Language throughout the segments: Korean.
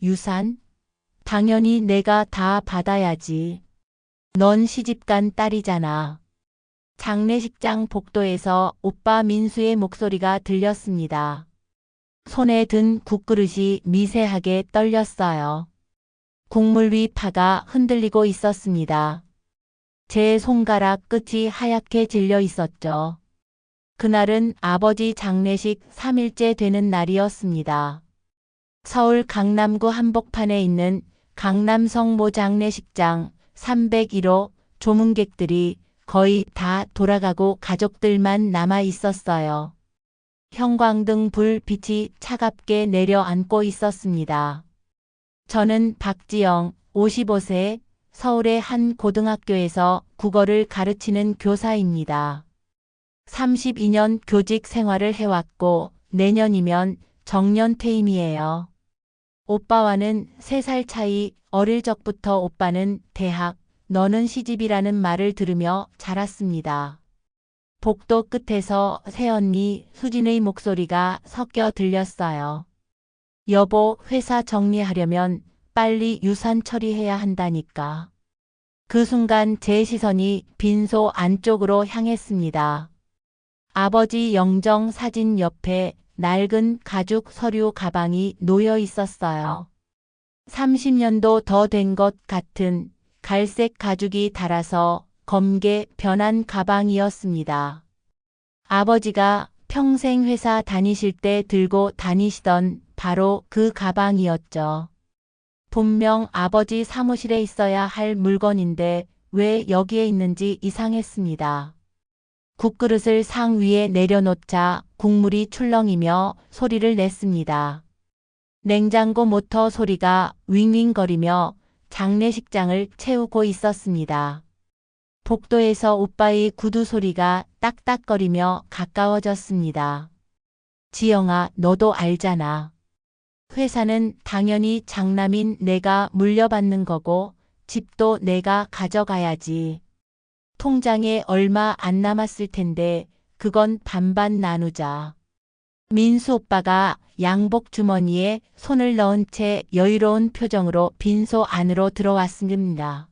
유산? 당연히 내가 다 받아야지. 넌 시집간 딸이잖아. 장례식장 복도에서 오빠 민수의 목소리가 들렸습니다. 손에 든 국그릇이 미세하게 떨렸어요. 국물 위 파가 흔들리고 있었습니다. 제 손가락 끝이 하얗게 질려 있었죠. 그날은 아버지 장례식 3일째 되는 날이었습니다. 서울 강남구 한복판에 있는 강남성모 장례식장 301호 조문객들이 거의 다 돌아가고 가족들만 남아 있었어요. 형광등 불빛이 차갑게 내려앉고 있었습니다. 저는 박지영, 55세, 서울의 한 고등학교에서 국어를 가르치는 교사입니다. 32년 교직 생활을 해왔고 내년이면 정년 퇴임이에요. 오빠와는 3살 차이. 어릴 적부터 오빠는 대학, 너는 시집이라는 말을 들으며 자랐습니다. 복도 끝에서 새언니 수진의 목소리가 섞여 들렸어요. 여보, 회사 정리하려면 빨리 유산 처리해야 한다니까. 그 순간 제 시선이 빈소 안쪽으로 향했습니다. 아버지 영정 사진 옆에 낡은 가죽 서류 가방이 놓여 있었어요. 30년도 더 된 것 같은 갈색 가죽이 달아서 검게 변한 가방이었습니다. 아버지가 평생 회사 다니실 때 들고 다니시던 바로 그 가방이었죠. 분명 아버지 사무실에 있어야 할 물건인데 왜 여기에 있는지 이상했습니다. 국그릇을 상 위에 내려놓자 국물이 출렁이며 소리를 냈습니다. 냉장고 모터 소리가 윙윙거리며 장례식장을 채우고 있었습니다. 복도에서 오빠의 구두 소리가 딱딱거리며 가까워졌습니다. 지영아, 너도 알잖아. 회사는 당연히 장남인 내가 물려받는 거고 집도 내가 가져가야지. 통장에 얼마 안 남았을 텐데 그건 반반 나누자. 민수 오빠가 양복 주머니에 손을 넣은 채 여유로운 표정으로 빈소 안으로 들어왔습니다.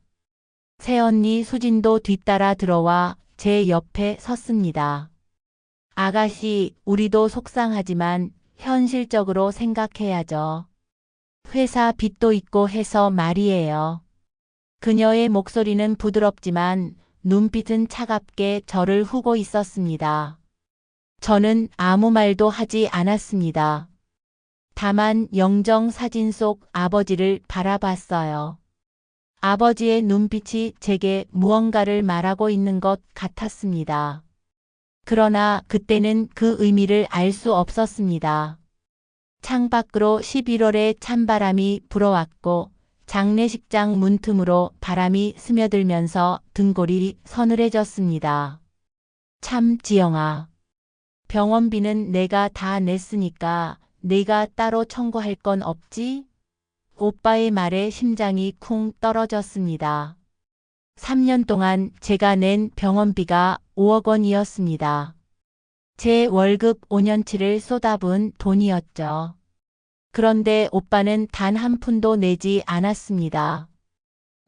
새언니 수진도 뒤따라 들어와 제 옆에 섰습니다. 아가씨, 우리도 속상하지만 현실적으로 생각해야죠. 회사 빚도 있고 해서 말이에요. 그녀의 목소리는 부드럽지만 눈빛은 차갑게 저를 후고 있었습니다. 저는 아무 말도 하지 않았습니다. 다만 영정 사진 속 아버지를 바라봤어요. 아버지의 눈빛이 제게 무언가를 말하고 있는 것 같았습니다. 그러나 그때는 그 의미를 알 수 없었습니다. 창밖으로 11월의 찬바람이 불어왔고 장례식장 문틈으로 바람이 스며들면서 등골이 서늘해졌습니다. 참, 지영아. 병원비는 내가 다 냈으니까 네가 따로 청구할 건 없지? 오빠의 말에 심장이 쿵 떨어졌습니다. 3년 동안 제가 낸 병원비가 5억 원이었습니다. 제 월급 5년치를 쏟아부은 돈이었죠. 그런데 오빠는 단 한 푼도 내지 않았습니다.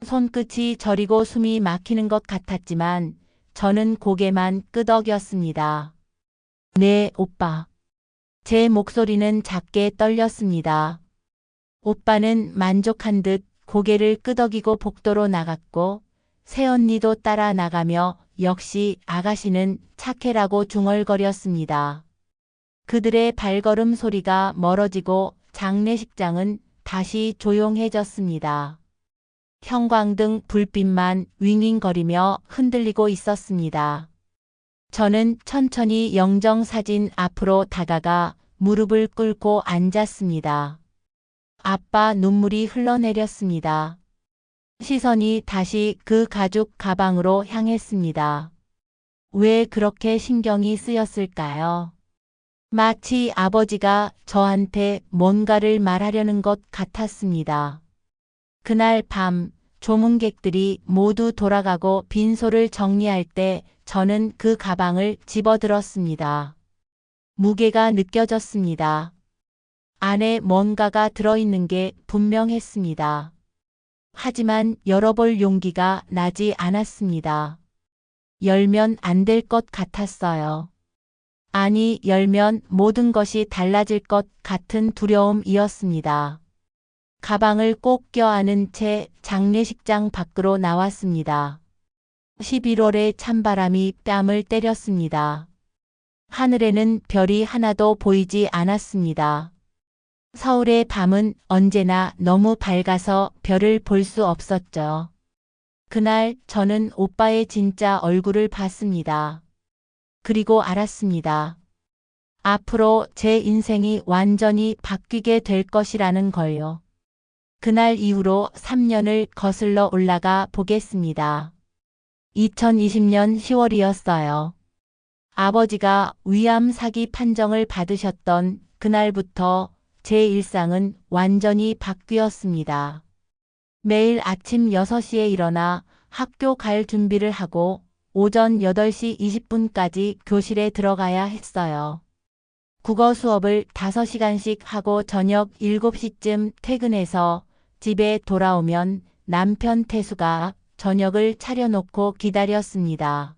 손끝이 저리고 숨이 막히는 것 같았지만 저는 고개만 끄덕였습니다. 네, 오빠. 제 목소리는 작게 떨렸습니다. 오빠는 만족한 듯 고개를 끄덕이고 복도로 나갔고 새언니도 따라 나가며 역시 아가씨는 착해라고 중얼거렸습니다. 그들의 발걸음 소리가 멀어지고 장례식장은 다시 조용해졌습니다. 형광등 불빛만 윙윙거리며 흔들리고 있었습니다. 저는 천천히 영정사진 앞으로 다가가 무릎을 꿇고 앉았습니다. 아빠 눈물이 흘러내렸습니다. 시선이 다시 그 가죽 가방으로 향했습니다. 왜 그렇게 신경이 쓰였을까요? 마치 아버지가 저한테 뭔가를 말하려는 것 같았습니다. 그날 밤 조문객들이 모두 돌아가고 빈소를 정리할 때 저는 그 가방을 집어들었습니다. 무게가 느껴졌습니다. 안에 뭔가가 들어있는 게 분명했습니다. 하지만 열어볼 용기가 나지 않았습니다. 열면 안 될 것 같았어요. 아니, 열면 모든 것이 달라질 것 같은 두려움이었습니다. 가방을 꼭 껴안은 채 장례식장 밖으로 나왔습니다. 11월의 찬바람이 뺨을 때렸습니다. 하늘에는 별이 하나도 보이지 않았습니다. 서울의 밤은 언제나 너무 밝아서 별을 볼 수 없었죠. 그날 저는 오빠의 진짜 얼굴을 봤습니다. 그리고 알았습니다. 앞으로 제 인생이 완전히 바뀌게 될 것이라는 걸요. 그날 이후로 3년을 거슬러 올라가 보겠습니다. 2020년 10월이었어요. 아버지가 위암 사기 판정을 받으셨던 그날부터 제 일상은 완전히 바뀌었습니다. 매일 아침 6시에 일어나 학교 갈 준비를 하고 오전 8시 20분까지 교실에 들어가야 했어요. 국어 수업을 5시간씩 하고 저녁 7시쯤 퇴근해서 집에 돌아오면 남편 태수가 저녁을 차려놓고 기다렸습니다.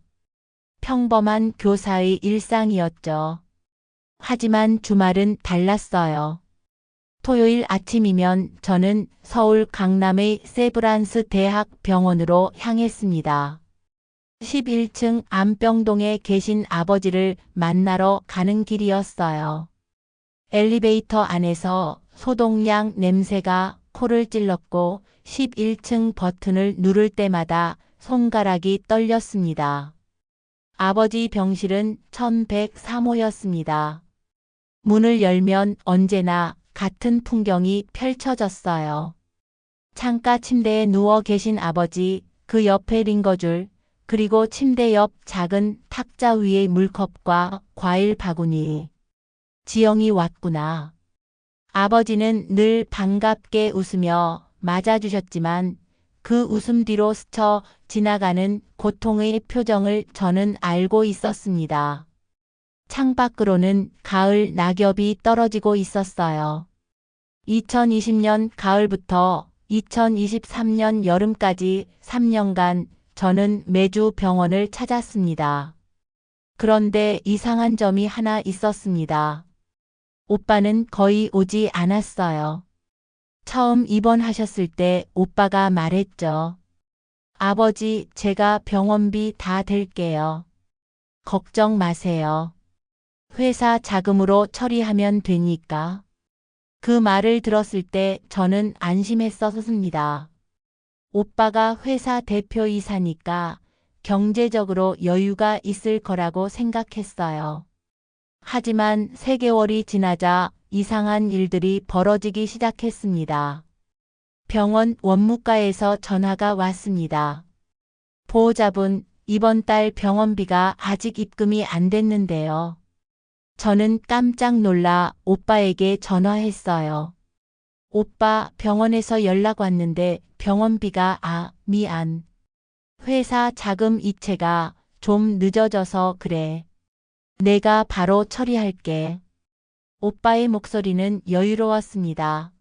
평범한 교사의 일상이었죠. 하지만 주말은 달랐어요. 토요일 아침이면 저는 서울 강남의 세브란스 대학 병원으로 향했습니다. 11층 안병동에 계신 아버지를 만나러 가는 길이었어요. 엘리베이터 안에서 소독약 냄새가 코를 찔렀고 11층 버튼을 누를 때마다 손가락이 떨렸습니다. 아버지 병실은 1103호였습니다. 문을 열면 언제나 같은 풍경이 펼쳐졌어요. 창가 침대에 누워 계신 아버지, 그 옆에 링거줄, 그리고 침대 옆 작은 탁자 위의 물컵과 과일 바구니. 지영이 왔구나. 아버지는 늘 반갑게 웃으며 맞아주셨지만 그 웃음 뒤로 스쳐 지나가는 고통의 표정을 저는 알고 있었습니다. 창밖으로는 가을 낙엽이 떨어지고 있었어요. 2020년 가을부터 2023년 여름까지 3년간 저는 매주 병원을 찾았습니다. 그런데 이상한 점이 하나 있었습니다. 오빠는 거의 오지 않았어요. 처음 입원하셨을 때 오빠가 말했죠. 아버지, 제가 병원비 다 댈게요. 걱정 마세요. 회사 자금으로 처리하면 되니까. 그 말을 들었을 때 저는 안심했었습니다. 오빠가 회사 대표이사니까 경제적으로 여유가 있을 거라고 생각했어요. 하지만 3개월이 지나자 이상한 일들이 벌어지기 시작했습니다. 병원 원무과에서 전화가 왔습니다. 보호자분, 이번 달 병원비가 아직 입금이 안 됐는데요. 저는 깜짝 놀라 오빠에게 전화했어요. 오빠, 병원에서 연락 왔는데 병원비가 미안. 회사 자금 이체가 좀 늦어져서 그래. 내가 바로 처리할게. 오빠의 목소리는 여유로웠습니다.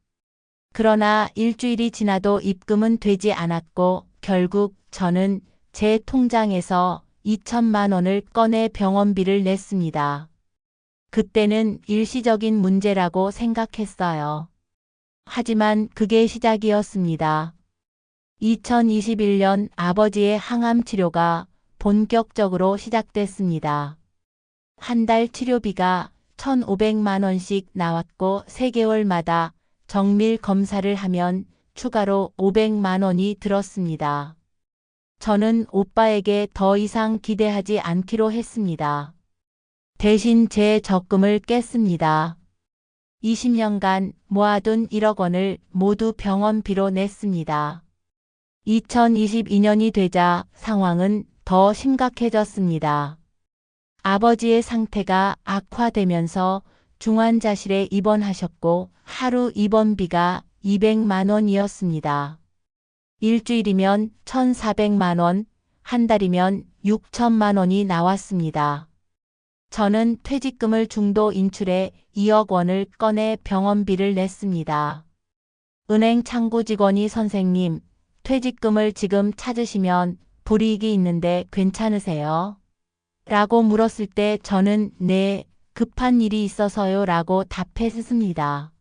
그러나 일주일이 지나도 입금은 되지 않았고 결국 저는 제 통장에서 2천만 원을 꺼내 병원비를 냈습니다. 그때는 일시적인 문제라고 생각했어요. 하지만 그게 시작이었습니다. 2021년 아버지의 항암 치료가 본격적으로 시작됐습니다. 한 달 치료비가 1,500만 원씩 나왔고 3개월마다 정밀 검사를 하면 추가로 500만 원이 들었습니다. 저는 오빠에게 더 이상 기대하지 않기로 했습니다. 대신 제 적금을 깼습니다. 20년간 모아둔 1억 원을 모두 병원비로 냈습니다. 2022년이 되자 상황은 더 심각해졌습니다. 아버지의 상태가 악화되면서 중환자실에 입원하셨고 하루 입원비가 200만 원이었습니다. 일주일이면 1,400만 원, 한 달이면 6천만 원이 나왔습니다. 저는 퇴직금을 중도 인출해 2억 원을 꺼내 병원비를 냈습니다. 은행 창구 직원이 선생님, 퇴직금을 지금 찾으시면 불이익이 있는데 괜찮으세요? 라고 물었을 때 저는 네, 급한 일이 있어서요 라고 답했습니다.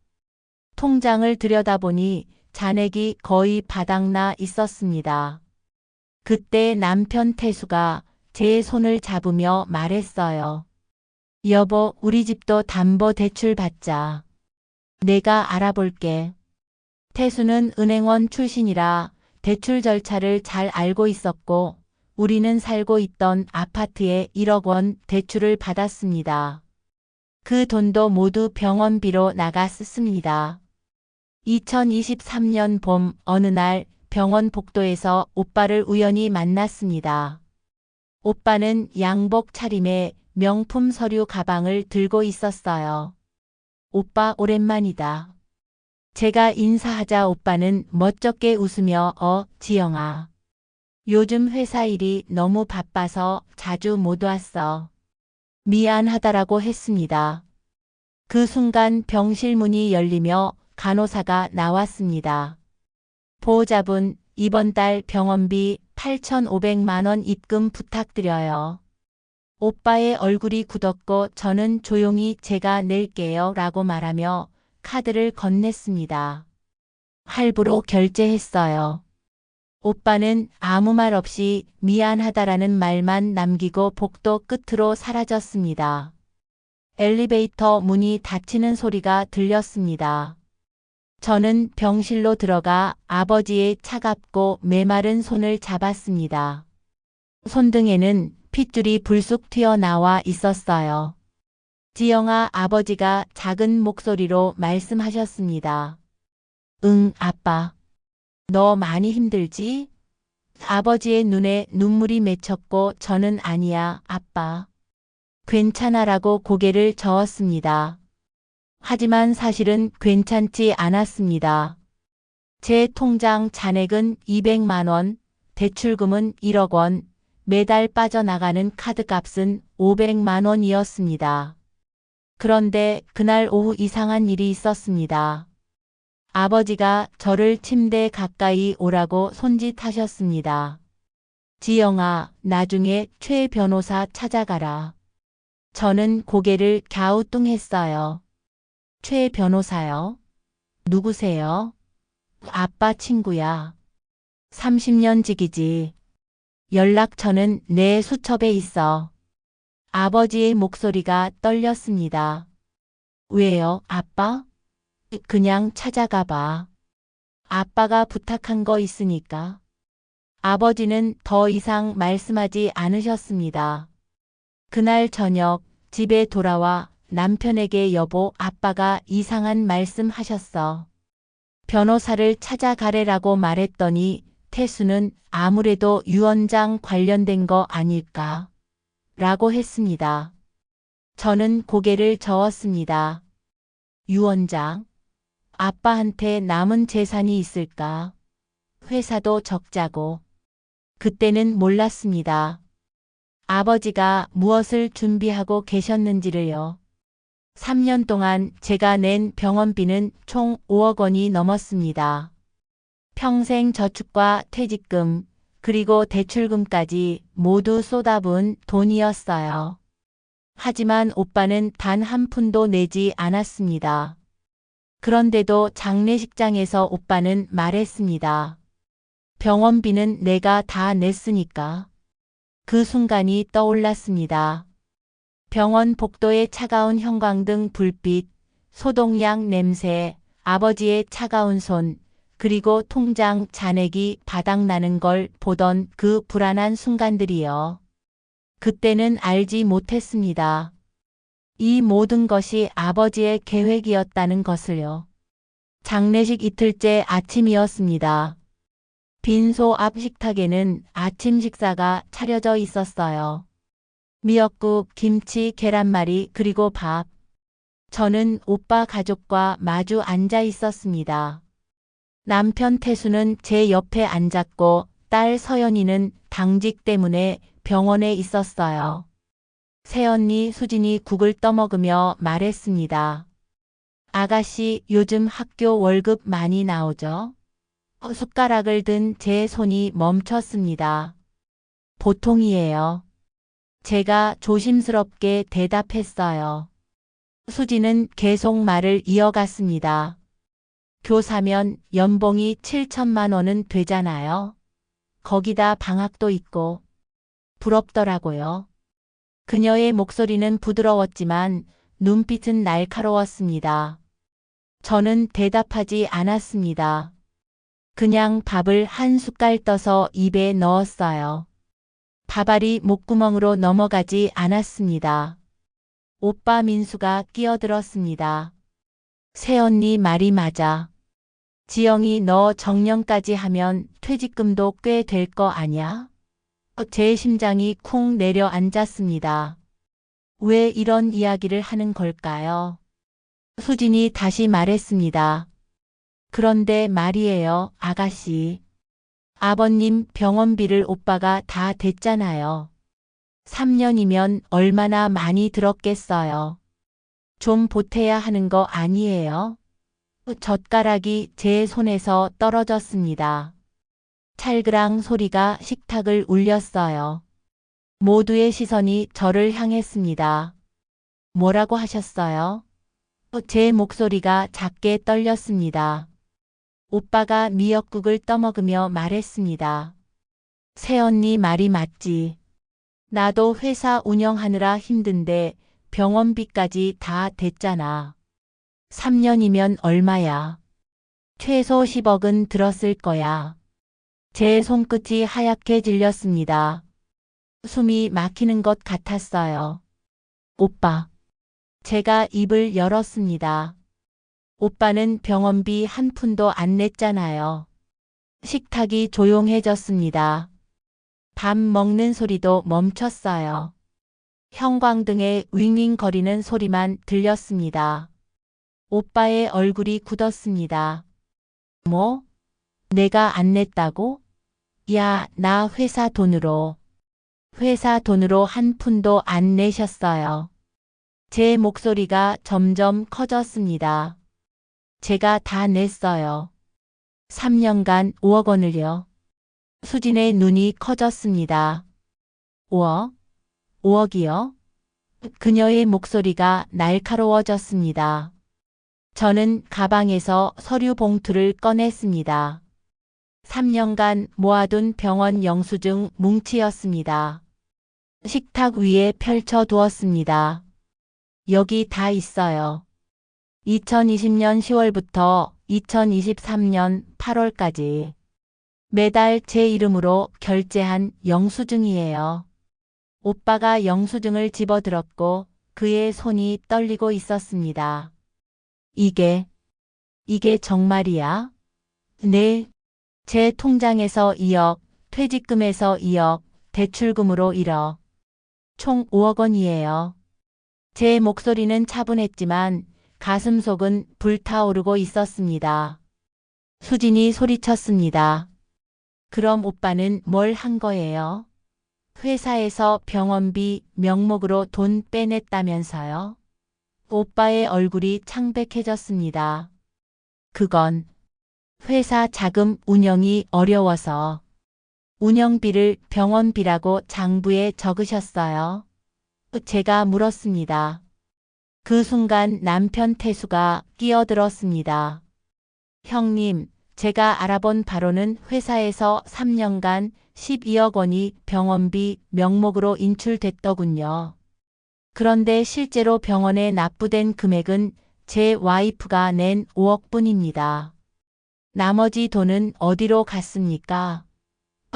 통장을 들여다보니 잔액이 거의 바닥나 있었습니다. 그때 남편 태수가 제 손을 잡으며 말했어요. 여보, 우리 집도 담보대출 받자. 내가 알아볼게. 태수는 은행원 출신이라 대출 절차를 잘 알고 있었고 우리는 살고 있던 아파트에 1억 원 대출을 받았습니다. 그 돈도 모두 병원비로 나갔습니다. 2023년 봄 어느 날 병원 복도에서 오빠를 우연히 만났습니다. 오빠는 양복 차림에 명품 서류 가방을 들고 있었어요. 오빠 오랜만이다. 제가 인사하자 오빠는 멋쩍게 웃으며 지영아. 요즘 회사 일이 너무 바빠서 자주 못 왔어. 미안하다라고 했습니다. 그 순간 병실 문이 열리며 간호사가 나왔습니다. 보호자분, 이번 달 병원비 8,500만 원 입금 부탁드려요. 오빠의 얼굴이 굳었고 저는 조용히 제가 낼게요 라고 말하며 카드를 건넸습니다. 할부로 결제했어요. 오빠는 아무 말 없이 미안하다라는 말만 남기고 복도 끝으로 사라졌습니다. 엘리베이터 문이 닫히는 소리가 들렸습니다. 저는 병실로 들어가 아버지의 차갑고 메마른 손을 잡았습니다. 손등에는 핏줄이 불쑥 튀어나와 있었어요. 지영아, 아버지가 작은 목소리로 말씀하셨습니다. 응, 아빠. 너 많이 힘들지? 아버지의 눈에 눈물이 맺혔고 저는 아니야, 아빠. 괜찮아라고 고개를 저었습니다. 하지만 사실은 괜찮지 않았습니다. 제 통장 잔액은 200만 원, 대출금은 1억 원, 매달 빠져나가는 카드값은 500만 원이었습니다. 그런데 그날 오후 이상한 일이 있었습니다. 아버지가 저를 침대 가까이 오라고 손짓하셨습니다. 지영아, 나중에 최 변호사 찾아가라. 저는 고개를 갸우뚱했어요. 최 변호사요? 누구세요? 아빠 친구야. 30년 지기지. 연락처는 내 수첩에 있어. 아버지의 목소리가 떨렸습니다. 왜요, 아빠? 그냥 찾아가 봐. 아빠가 부탁한 거 있으니까. 아버지는 더 이상 말씀하지 않으셨습니다. 그날 저녁 집에 돌아와 남편에게 여보, 아빠가 이상한 말씀 하셨어. 변호사를 찾아가래라고 말했더니 태수는 아무래도 유언장 관련된 거 아닐까? 라고 했습니다. 저는 고개를 저었습니다. 유언장? 아빠한테 남은 재산이 있을까? 회사도 적자고. 그때는 몰랐습니다. 아버지가 무엇을 준비하고 계셨는지를요. 3년 동안 제가 낸 병원비는 총 5억 원이 넘었습니다. 평생 저축과 퇴직금, 그리고 대출금까지 모두 쏟아부은 돈이었어요. 하지만 오빠는 단 한 푼도 내지 않았습니다. 그런데도 장례식장에서 오빠는 말했습니다. 병원비는 내가 다 냈으니까. 그 순간이 떠올랐습니다. 병원 복도의 차가운 형광등 불빛, 소독약 냄새, 아버지의 차가운 손, 그리고 통장 잔액이 바닥나는 걸 보던 그 불안한 순간들이요. 그때는 알지 못했습니다. 이 모든 것이 아버지의 계획이었다는 것을요. 장례식 이틀째 아침이었습니다. 빈소 앞 식탁에는 아침 식사가 차려져 있었어요. 미역국, 김치, 계란말이, 그리고 밥. 저는 오빠 가족과 마주 앉아 있었습니다. 남편 태수는 제 옆에 앉았고 딸 서연이는 당직 때문에 병원에 있었어요. 새언니 수진이 국을 떠먹으며 말했습니다. 아가씨, 요즘 학교 월급 많이 나오죠? 숟가락을 든 제 손이 멈췄습니다. 보통이에요. 제가 조심스럽게 대답했어요. 수지는 계속 말을 이어갔습니다. 교사면 연봉이 7천만 원은 되잖아요. 거기다 방학도 있고. 부럽더라고요. 그녀의 목소리는 부드러웠지만 눈빛은 날카로웠습니다. 저는 대답하지 않았습니다. 그냥 밥을 한 숟갈 떠서 입에 넣었어요. 밥알이 목구멍으로 넘어가지 않았습니다. 오빠 민수가 끼어들었습니다. 새언니 말이 맞아. 지영이 너 정년까지 하면 퇴직금도 꽤 될 거 아냐? 제 심장이 쿵 내려앉았습니다. 왜 이런 이야기를 하는 걸까요? 수진이 다시 말했습니다. 그런데 말이에요, 아가씨. 아버님 병원비를 오빠가 다 댔잖아요. 3년이면 얼마나 많이 들었겠어요. 좀 보태야 하는 거 아니에요? 젓가락이 제 손에서 떨어졌습니다. 찰그랑 소리가 식탁을 울렸어요. 모두의 시선이 저를 향했습니다. 뭐라고 하셨어요? 제 목소리가 작게 떨렸습니다. 오빠가 미역국을 떠먹으며 말했습니다. 새언니 말이 맞지. 나도 회사 운영하느라 힘든데 병원비까지 다 댔잖아. 3년이면 얼마야? 최소 10억은 들었을 거야. 제 손끝이 하얗게 질렸습니다. 숨이 막히는 것 같았어요. 오빠. 제가 입을 열었습니다. 오빠는 병원비 한 푼도 안 냈잖아요. 식탁이 조용해졌습니다. 밥 먹는 소리도 멈췄어요. 형광등의 윙윙거리는 소리만 들렸습니다. 오빠의 얼굴이 굳었습니다. 뭐? 내가 안 냈다고? 야, 나 회사 돈으로 한 푼도 안 내셨어요. 제 목소리가 점점 커졌습니다. 제가 다 냈어요. 3년간 5억 원을요. 수진의 눈이 커졌습니다. 5억? 5억이요? 그녀의 목소리가 날카로워졌습니다. 저는 가방에서 서류 봉투를 꺼냈습니다. 3년간 모아둔 병원 영수증 뭉치였습니다. 식탁 위에 펼쳐 두었습니다. 여기 다 있어요. 2020년 10월부터 2023년 8월까지 매달 제 이름으로 결제한 영수증이에요. 오빠가 영수증을 집어들었고 그의 손이 떨리고 있었습니다. 이게 정말이야? 네. 제 통장에서 2억, 퇴직금에서 2억, 대출금으로 1억. 총 5억 원이에요. 제 목소리는 차분했지만 가슴속은 불타오르고 있었습니다. 수진이 소리쳤습니다. 그럼 오빠는 뭘 한 거예요? 회사에서 병원비 명목으로 돈 빼냈다면서요? 오빠의 얼굴이 창백해졌습니다. 그건 회사 자금 운영이 어려워서 운영비를 병원비라고 장부에 적으셨어요. 제가 물었습니다. 그 순간 남편 태수가 끼어들었습니다. 형님, 제가 알아본 바로는 회사에서 3년간 12억 원이 병원비 명목으로 인출됐더군요. 그런데 실제로 병원에 납부된 금액은 제 와이프가 낸 5억 뿐입니다. 나머지 돈은 어디로 갔습니까?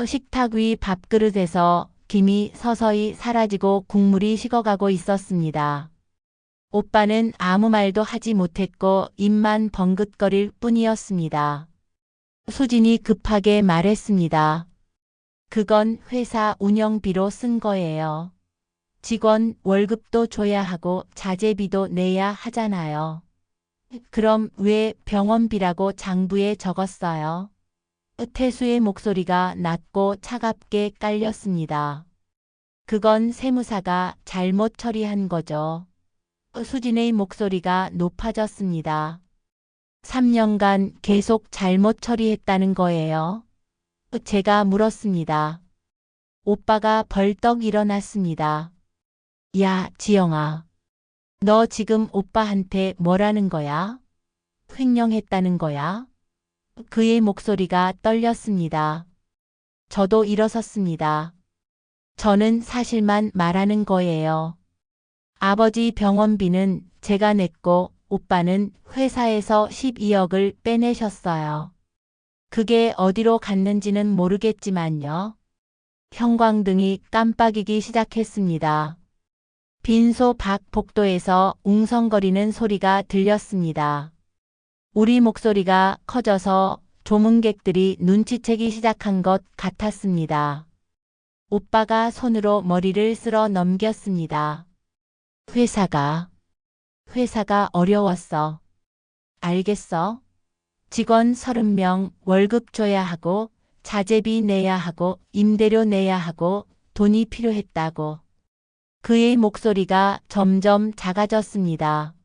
식탁 위 밥그릇에서 김이 서서히 사라지고 국물이 식어가고 있었습니다. 오빠는 아무 말도 하지 못했고 입만 벙긋거릴 뿐이었습니다. 수진이 급하게 말했습니다. 그건 회사 운영비로 쓴 거예요. 직원 월급도 줘야 하고 자재비도 내야 하잖아요. 그럼 왜 병원비라고 장부에 적었어요? 태수의 목소리가 낮고 차갑게 깔렸습니다. 그건 세무사가 잘못 처리한 거죠. 수진의 목소리가 높아졌습니다. 3년간 계속 잘못 처리했다는 거예요. 제가 물었습니다. 오빠가 벌떡 일어났습니다. 야, 지영아. 너 지금 오빠한테 뭐라는 거야? 횡령했다는 거야? 그의 목소리가 떨렸습니다. 저도 일어섰습니다. 저는 사실만 말하는 거예요. 아버지 병원비는 제가 냈고 오빠는 회사에서 12억을 빼내셨어요. 그게 어디로 갔는지는 모르겠지만요. 형광등이 깜빡이기 시작했습니다. 빈소 밖 복도에서 웅성거리는 소리가 들렸습니다. 우리 목소리가 커져서 조문객들이 눈치채기 시작한 것 같았습니다. 오빠가 손으로 머리를 쓸어 넘겼습니다. 회사가 어려웠어. 알겠어? 직원 30명 월급 줘야 하고 자재비 내야 하고 임대료 내야 하고 돈이 필요했다고. 그의 목소리가 점점 작아졌습니다.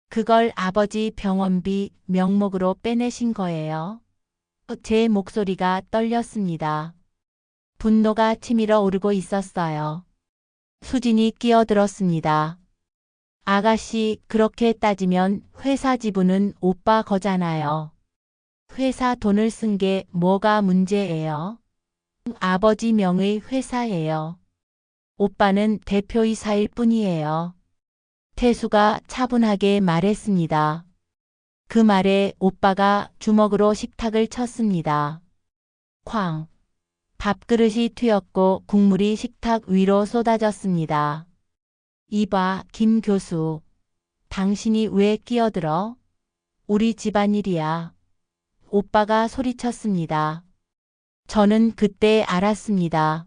그걸 아버지 병원비 명목으로 빼내신 거예요. 제 목소리가 떨렸습니다. 분노가 치밀어 오르고 있었어요. 수진이 끼어들었습니다. 아가씨, 그렇게 따지면 회사 지분은 오빠 거잖아요. 회사 돈을 쓴 게 뭐가 문제예요? 아버지 명의 회사예요. 오빠는 대표이사일 뿐이에요. 태수가 차분하게 말했습니다. 그 말에 오빠가 주먹으로 식탁을 쳤습니다. 쾅! 밥그릇이 튀었고 국물이 식탁 위로 쏟아졌습니다. 이봐, 김 교수. 당신이 왜 끼어들어? 우리 집안일이야. 오빠가 소리쳤습니다. 저는 그때 알았습니다.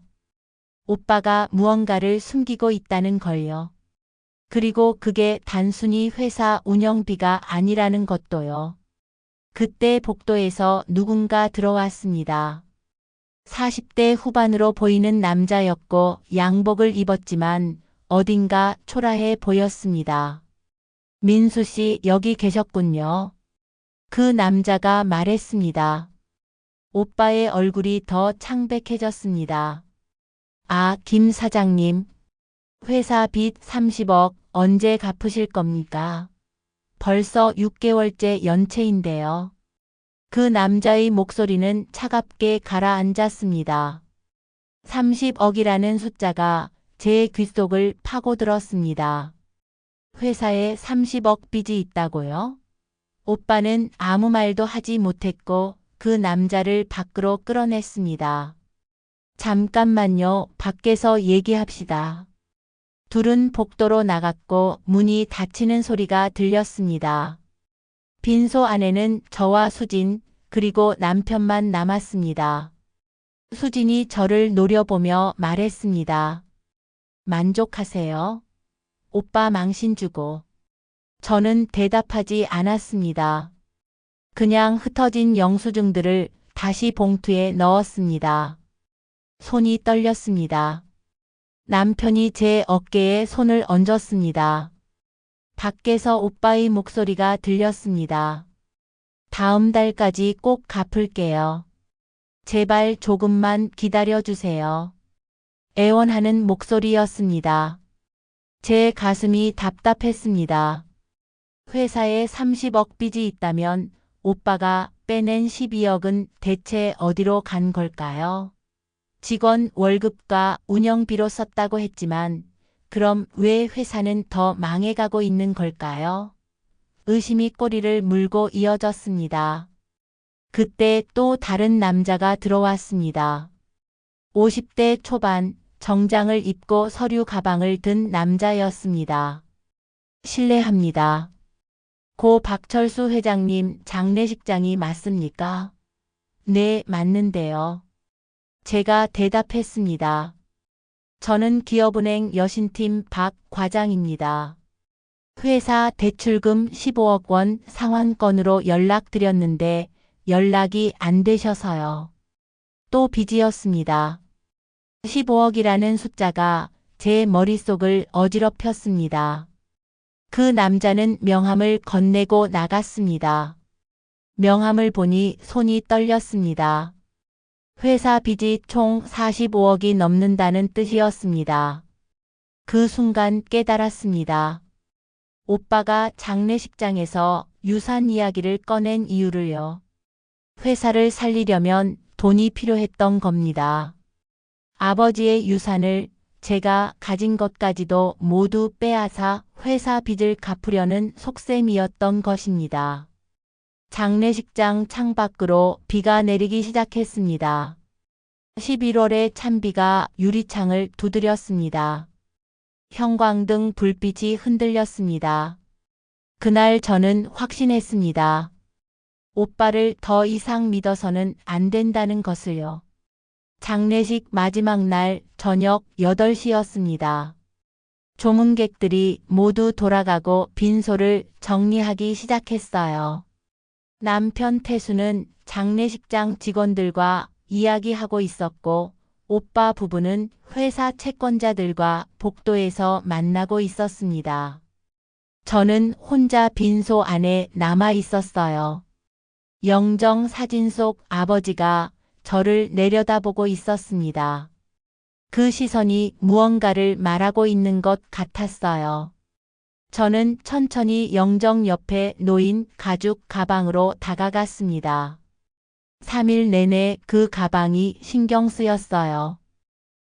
오빠가 무언가를 숨기고 있다는 걸요. 그리고 그게 단순히 회사 운영비가 아니라는 것도요. 그때 복도에서 누군가 들어왔습니다. 40대 후반으로 보이는 남자였고 양복을 입었지만 어딘가 초라해 보였습니다. 민수 씨, 여기 계셨군요. 그 남자가 말했습니다. 오빠의 얼굴이 더 창백해졌습니다. 아, 김 사장님. 회사 빚 30억 언제 갚으실 겁니까? 벌써 6개월째 연체인데요. 그 남자의 목소리는 차갑게 가라앉았습니다. 30억이라는 숫자가 제 귓속을 파고들었습니다. 회사에 30억 빚이 있다고요? 오빠는 아무 말도 하지 못했고 그 남자를 밖으로 끌어냈습니다. 잠깐만요, 밖에서 얘기합시다. 둘은 복도로 나갔고 문이 닫히는 소리가 들렸습니다. 빈소 안에는 저와 수진, 그리고 남편만 남았습니다. 수진이 저를 노려보며 말했습니다. 만족하세요? 오빠 망신 주고. 저는 대답하지 않았습니다. 그냥 흩어진 영수증들을 다시 봉투에 넣었습니다. 손이 떨렸습니다. 남편이 제 어깨에 손을 얹었습니다. 밖에서 오빠의 목소리가 들렸습니다. 다음 달까지 꼭 갚을게요. 제발 조금만 기다려주세요. 애원하는 목소리였습니다. 제 가슴이 답답했습니다. 회사에 30억 빚이 있다면 오빠가 빼낸 12억은 대체 어디로 간 걸까요? 직원 월급과 운영비로 썼다고 했지만 그럼 왜 회사는 더 망해가고 있는 걸까요? 의심이 꼬리를 물고 이어졌습니다. 그때 또 다른 남자가 들어왔습니다. 50대 초반, 정장을 입고 서류 가방을 든 남자였습니다. 실례합니다. 고 박철수 회장님 장례식장이 맞습니까? 네, 맞는데요. 제가 대답했습니다. 저는 기업은행 여신팀 박 과장입니다. 회사 대출금 15억 원 상환건으로 연락드렸는데 연락이 안 되셔서요. 또 빚이었습니다. 15억이라는 숫자가 제 머릿속을 어지럽혔습니다. 그 남자는 명함을 건네고 나갔습니다. 명함을 보니 손이 떨렸습니다. 회사 빚이 총 45억이 넘는다는 뜻이었습니다. 그 순간 깨달았습니다. 오빠가 장례식장에서 유산 이야기를 꺼낸 이유를요. 회사를 살리려면 돈이 필요했던 겁니다. 아버지의 유산을 제가 가진 것까지도 모두 빼앗아 회사 빚을 갚으려는 속셈이었던 것입니다. 장례식장 창밖으로 비가 내리기 시작했습니다. 11월의 찬비가 유리창을 두드렸습니다. 형광등 불빛이 흔들렸습니다. 그날 저는 확신했습니다. 오빠를 더 이상 믿어서는 안 된다는 것을요. 장례식 마지막 날 저녁 8시였습니다. 조문객들이 모두 돌아가고 빈소를 정리하기 시작했어요. 남편 태수는 장례식장 직원들과 이야기하고 있었고 오빠 부부는 회사 채권자들과 복도에서 만나고 있었습니다. 저는 혼자 빈소 안에 남아 있었어요. 영정 사진 속 아버지가 저를 내려다보고 있었습니다. 그 시선이 무언가를 말하고 있는 것 같았어요. 저는 천천히 영정 옆에 놓인 가죽 가방으로 다가갔습니다. 3일 내내 그 가방이 신경 쓰였어요.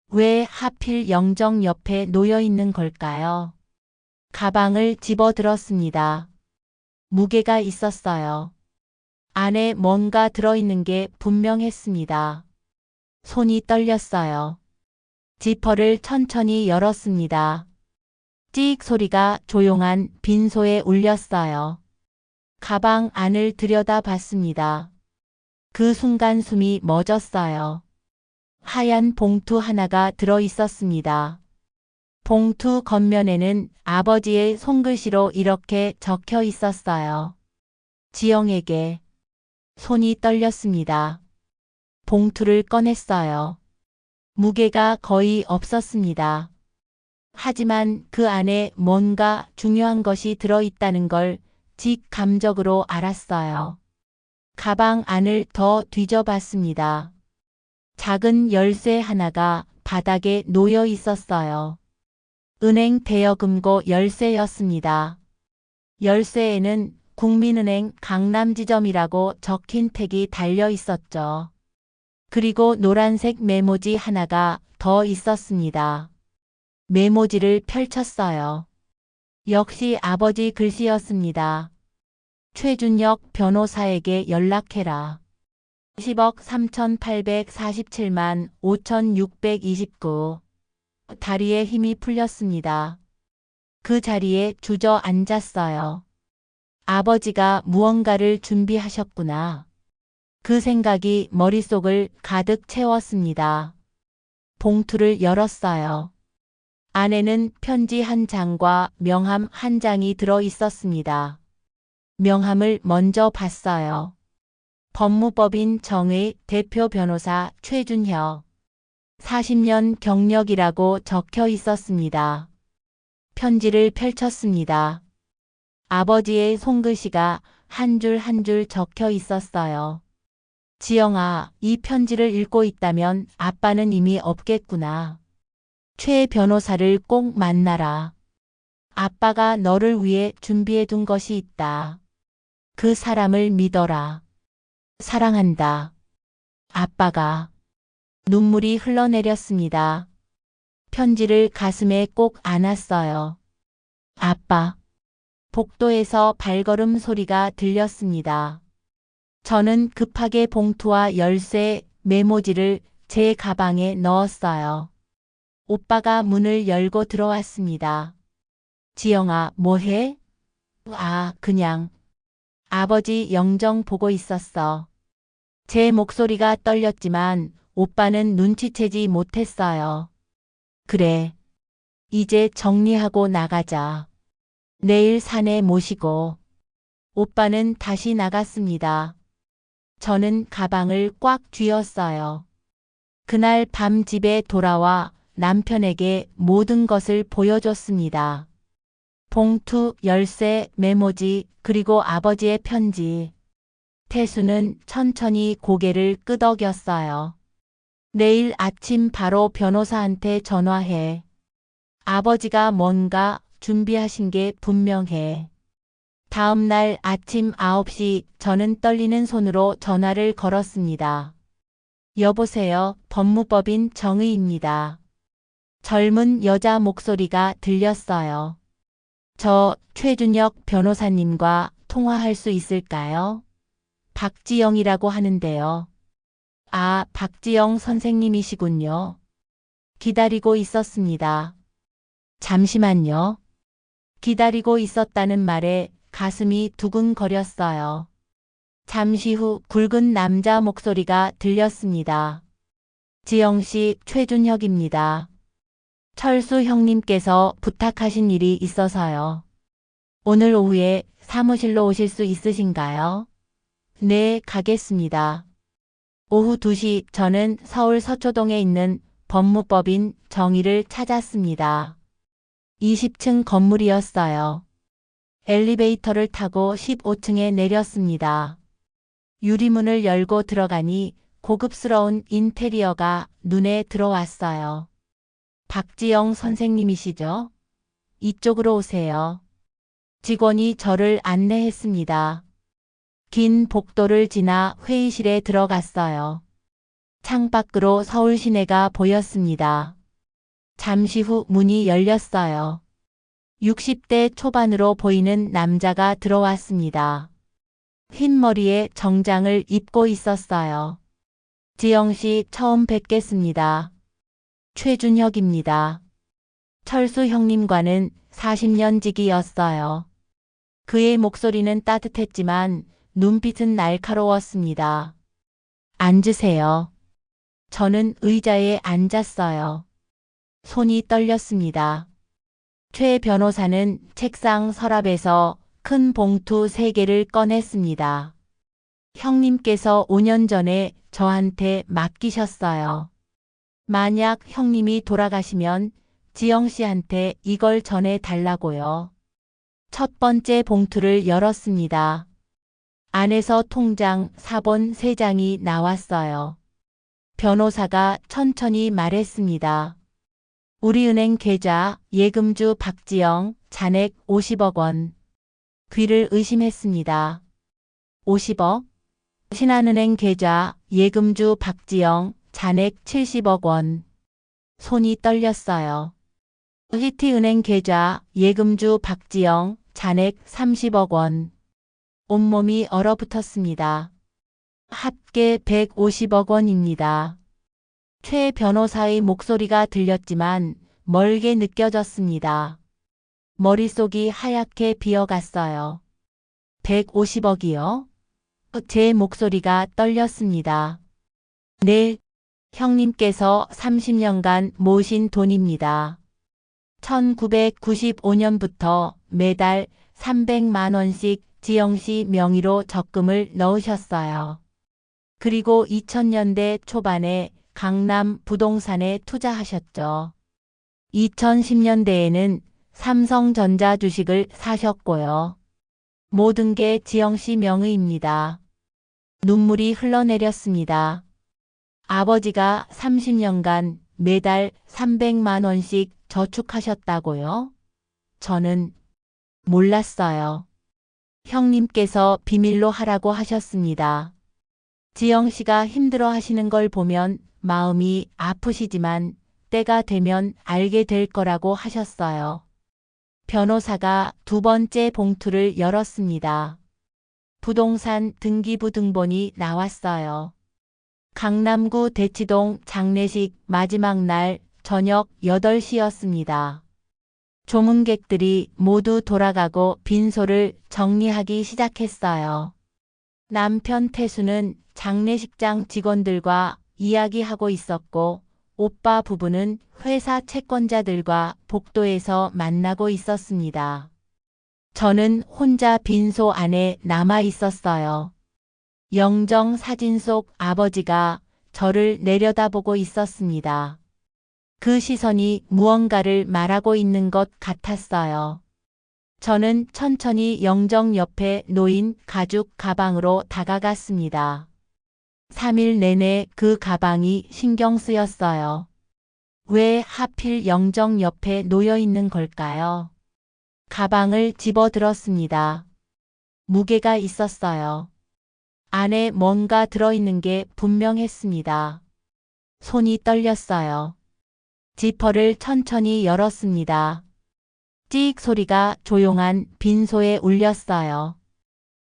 왜 하필 영정 옆에 놓여 있는 걸까요? 가방을 집어들었습니다. 무게가 있었어요. 안에 뭔가 들어있는 게 분명했습니다. 손이 떨렸어요. 지퍼를 천천히 열었습니다. 찍 소리가 조용한 빈소에 울렸어요. 가방 안을 들여다봤습니다. 그 순간 숨이 멎었어요. 하얀 봉투 하나가 들어 있었습니다. 봉투 겉면에는 아버지의 손글씨로 이렇게 적혀 있었어요. 지영에게. 손이 떨렸습니다. 봉투를 꺼냈어요. 무게가 거의 없었습니다. 하지만 그 안에 뭔가 중요한 것이 들어있다는 걸 직감적으로 알았어요. 가방 안을 더 뒤져봤습니다. 작은 열쇠 하나가 바닥에 놓여 있었어요. 은행 대여금고 열쇠였습니다. 열쇠에는 국민은행 강남지점이라고 적힌 택이 달려 있었죠. 그리고 노란색 메모지 하나가 더 있었습니다. 메모지를 펼쳤어요. 역시 아버지 글씨였습니다. 최준혁 변호사에게 연락해라. 10억 3,847만 5,629. 다리에 힘이 풀렸습니다. 그 자리에 주저앉았어요. 아버지가 무언가를 준비하셨구나. 그 생각이 머릿속을 가득 채웠습니다. 봉투를 열었어요. 안에는 편지 한 장과 명함 한 장이 들어 있었습니다. 명함을 먼저 봤어요. 법무법인 정의 대표 변호사 최준혁. 40년 경력이라고 적혀 있었습니다. 편지를 펼쳤습니다. 아버지의 손글씨가 한 줄 한 줄 적혀 있었어요. 지영아, 이 편지를 읽고 있다면 아빠는 이미 없겠구나. 최 변호사를 꼭 만나라. 아빠가 너를 위해 준비해 둔 것이 있다. 그 사람을 믿어라. 사랑한다. 아빠가. 눈물이 흘러내렸습니다. 편지를 가슴에 꼭 안았어요. 아빠. 복도에서 발걸음 소리가 들렸습니다. 저는 급하게 봉투와 열쇠, 메모지를 제 가방에 넣었어요. 오빠가 문을 열고 들어왔습니다. 지영아, 뭐해? 그냥. 아버지 영정 보고 있었어. 제 목소리가 떨렸지만 오빠는 눈치채지 못했어요. 그래. 이제 정리하고 나가자. 내일 사내 모시고. 오빠는 다시 나갔습니다. 저는 가방을 꽉 쥐었어요. 그날 밤 집에 돌아와 남편에게 모든 것을 보여줬습니다. 봉투, 열쇠, 메모지, 그리고 아버지의 편지. 태수는 천천히 고개를 끄덕였어요. 내일 아침 바로 변호사한테 전화해. 아버지가 뭔가 준비하신 게 분명해. 다음 날 아침 9시 저는 떨리는 손으로 전화를 걸었습니다. 여보세요, 법무법인 정의입니다. 젊은 여자 목소리가 들렸어요. 저 최준혁 변호사님과 통화할 수 있을까요? 박지영이라고 하는데요. 아, 박지영 선생님이시군요. 기다리고 있었습니다. 잠시만요. 기다리고 있었다는 말에 가슴이 두근거렸어요. 잠시 후 굵은 남자 목소리가 들렸습니다. 지영씨, 최준혁입니다. 철수 형님께서 부탁하신 일이 있어서요. 오늘 오후에 사무실로 오실 수 있으신가요? 네, 가겠습니다. 오후 2시 저는 서울 서초동에 있는 법무법인 정의를 찾았습니다. 20층 건물이었어요. 엘리베이터를 타고 15층에 내렸습니다. 유리문을 열고 들어가니 고급스러운 인테리어가 눈에 들어왔어요. 박지영 선생님이시죠? 이쪽으로 오세요. 직원이 저를 안내했습니다. 긴 복도를 지나 회의실에 들어갔어요. 창밖으로 서울 시내가 보였습니다. 잠시 후 문이 열렸어요. 60대 초반으로 보이는 남자가 들어왔습니다. 흰 머리에 정장을 입고 있었어요. 지영 씨 처음 뵙겠습니다. 최준혁입니다. 철수 형님과는 40년 지기였어요. 그의 목소리는 따뜻했지만 눈빛은 날카로웠습니다. 앉으세요. 저는 의자에 앉았어요. 손이 떨렸습니다. 최 변호사는 책상 서랍에서 큰 봉투 3개를 꺼냈습니다. 형님께서 5년 전에 저한테 맡기셨어요. 만약 형님이 돌아가시면 지영 씨한테 이걸 전해달라고요. 첫 번째 봉투를 열었습니다. 안에서 통장, 사본 3장이 나왔어요. 변호사가 천천히 말했습니다. 우리은행 계좌, 예금주 박지영, 잔액 50억 원. 귀를 의심했습니다. 50억? 신한은행 계좌, 예금주 박지영, 잔액 70억 원. 손이 떨렸어요. 히티은행 계좌, 예금주 박지영, 잔액 30억 원. 온몸이 얼어붙었습니다. 합계 150억 원입니다. 최 변호사의 목소리가 들렸지만 멀게 느껴졌습니다. 머릿속이 하얗게 비어갔어요. 150억이요? 제 목소리가 떨렸습니다. 네, 형님께서 30년간 모으신 돈입니다. 1995년부터 매달 300만 원씩 지영 씨 명의로 적금을 넣으셨어요. 그리고 2000년대 초반에 강남 부동산에 투자하셨죠. 2010년대에는 삼성전자 주식을 사셨고요. 모든 게 지영 씨 명의입니다. 눈물이 흘러내렸습니다. 아버지가 30년간 매달 300만 원씩 저축하셨다고요? 저는 몰랐어요. 형님께서 비밀로 하라고 하셨습니다. 지영 씨가 힘들어 하시는 걸 보면 마음이 아프시지만 때가 되면 알게 될 거라고 하셨어요. 변호사가 2번째 봉투를 열었습니다. 부동산 등기부 등본이 나왔어요. 강남구 대치동 장례식 마지막 날 저녁 8시였습니다. 조문객들이 모두 돌아가고 빈소를 정리하기 시작했어요. 남편 태수는 장례식장 직원들과 이야기하고 있었고 오빠 부부는 회사 채권자들과 복도에서 만나고 있었습니다. 저는 혼자 빈소 안에 남아 있었어요. 영정 사진 속 아버지가 저를 내려다보고 있었습니다. 그 시선이 무언가를 말하고 있는 것 같았어요. 저는 천천히 영정 옆에 놓인 가죽 가방으로 다가갔습니다. 3일 내내 그 가방이 신경 쓰였어요. 왜 하필 영정 옆에 놓여 있는 걸까요? 가방을 집어들었습니다. 무게가 있었어요. 안에 뭔가 들어있는 게 분명했습니다. 손이 떨렸어요. 지퍼를 천천히 열었습니다. 찌익 소리가 조용한 빈소에 울렸어요.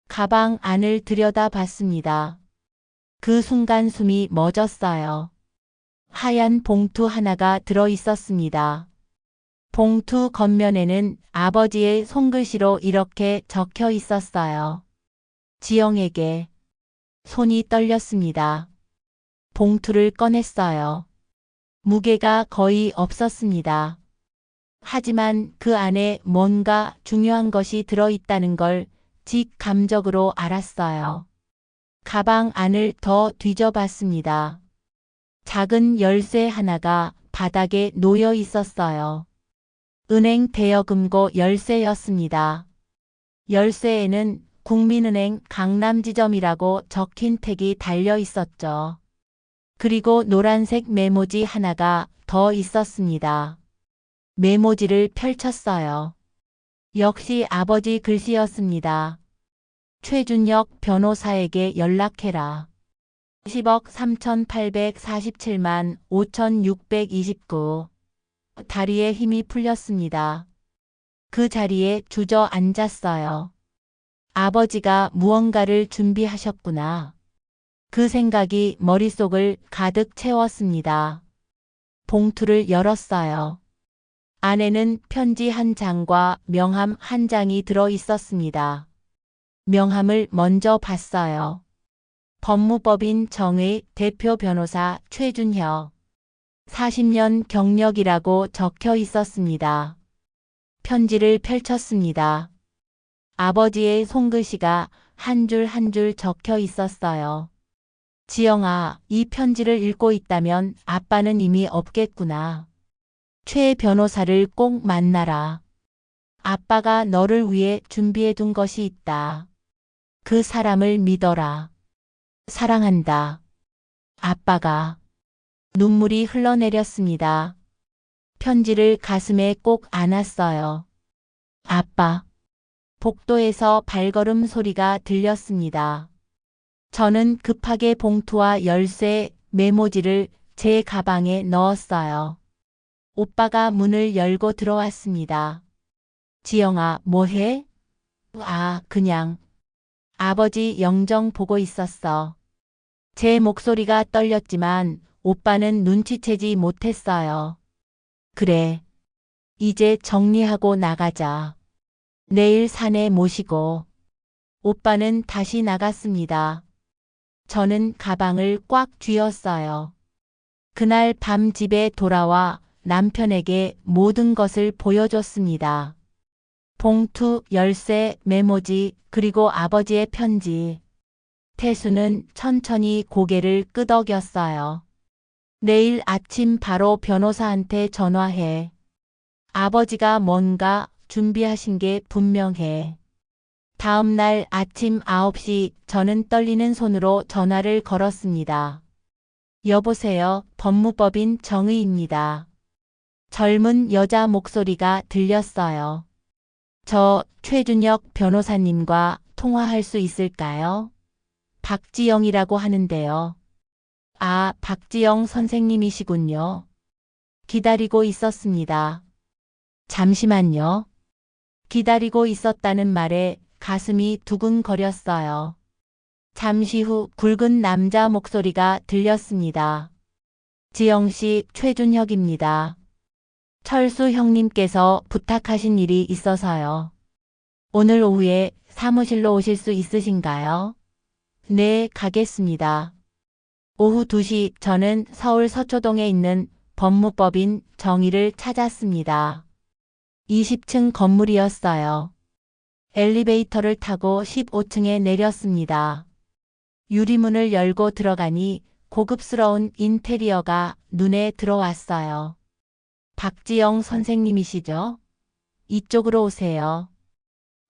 가방 안을 들여다봤습니다. 그 순간 숨이 멎었어요. 하얀 봉투 하나가 들어 있었습니다. 봉투 겉면에는 아버지의 손글씨로 이렇게 적혀 있었어요. 지영에게. 손이 떨렸습니다. 봉투를 꺼냈어요. 무게가 거의 없었습니다. 하지만 그 안에 뭔가 중요한 것이 들어있다는 걸 직감적으로 알았어요. 가방 안을 더 뒤져봤습니다. 작은 열쇠 하나가 바닥에 놓여 있었어요. 은행 대여금고 열쇠였습니다. 열쇠에는 국민은행 강남지점이라고 적힌 택이 달려 있었죠. 그리고 노란색 메모지 하나가 더 있었습니다. 메모지를 펼쳤어요. 역시 아버지 글씨였습니다. 최준혁 변호사에게 연락해라. 10억 3,847만 5,629. 다리에 힘이 풀렸습니다. 그 자리에 주저앉았어요. 아버지가 무언가를 준비하셨구나. 그 생각이 머릿속을 가득 채웠습니다. 봉투를 열었어요. 안에는 편지 한 장과 명함 한 장이 들어 있었습니다. 명함을 먼저 봤어요. 법무법인 정의 대표 변호사 최준혁. 40년 경력이라고 적혀 있었습니다. 편지를 펼쳤습니다. 아버지의 손글씨가 한 줄 한 줄 적혀 있었어요. 지영아, 이 편지를 읽고 있다면 아빠는 이미 없겠구나. 최 변호사를 꼭 만나라. 아빠가 너를 위해 준비해 둔 것이 있다. 그 사람을 믿어라. 사랑한다. 아빠가. 눈물이 흘러내렸습니다. 편지를 가슴에 꼭 안았어요. 아빠. 복도에서 발걸음 소리가 들렸습니다. 저는 급하게 봉투와 열쇠, 메모지를 제 가방에 넣었어요. 오빠가 문을 열고 들어왔습니다. 지영아, 뭐해? 그냥. 아버지 영정 보고 있었어. 제 목소리가 떨렸지만 오빠는 눈치채지 못했어요. 그래. 이제 정리하고 나가자. 내일 산에 모시고. 오빠는 다시 나갔습니다. 저는 가방을 꽉 쥐었어요. 그날 밤 집에 돌아와 남편에게 모든 것을 보여줬습니다. 봉투, 열쇠, 메모지, 그리고 아버지의 편지. 태수는 천천히 고개를 끄덕였어요. 내일 아침 바로 변호사한테 전화해. 아버지가 뭔가 준비하신 게 분명해. 다음 날 아침 9시 저는 떨리는 손으로 전화를 걸었습니다. 여보세요, 법무법인 정의입니다. 젊은 여자 목소리가 들렸어요. 저 최준혁 변호사님과 통화할 수 있을까요? 박지영이라고 하는데요. 박지영 선생님이시군요. 기다리고 있었습니다. 잠시만요. 기다리고 있었다는 말에 가슴이 두근거렸어요. 잠시 후 굵은 남자 목소리가 들렸습니다. 지영씨, 최준혁입니다. 철수 형님께서 부탁하신 일이 있어서요. 오늘 오후에 사무실로 오실 수 있으신가요? 네, 가겠습니다. 오후 2시 저는 서울 서초동에 있는 법무법인 정의를 찾았습니다. 20층 건물이었어요. 엘리베이터를 타고 15층에 내렸습니다. 유리문을 열고 들어가니 고급스러운 인테리어가 눈에 들어왔어요. 박지영 선생님이시죠? 이쪽으로 오세요.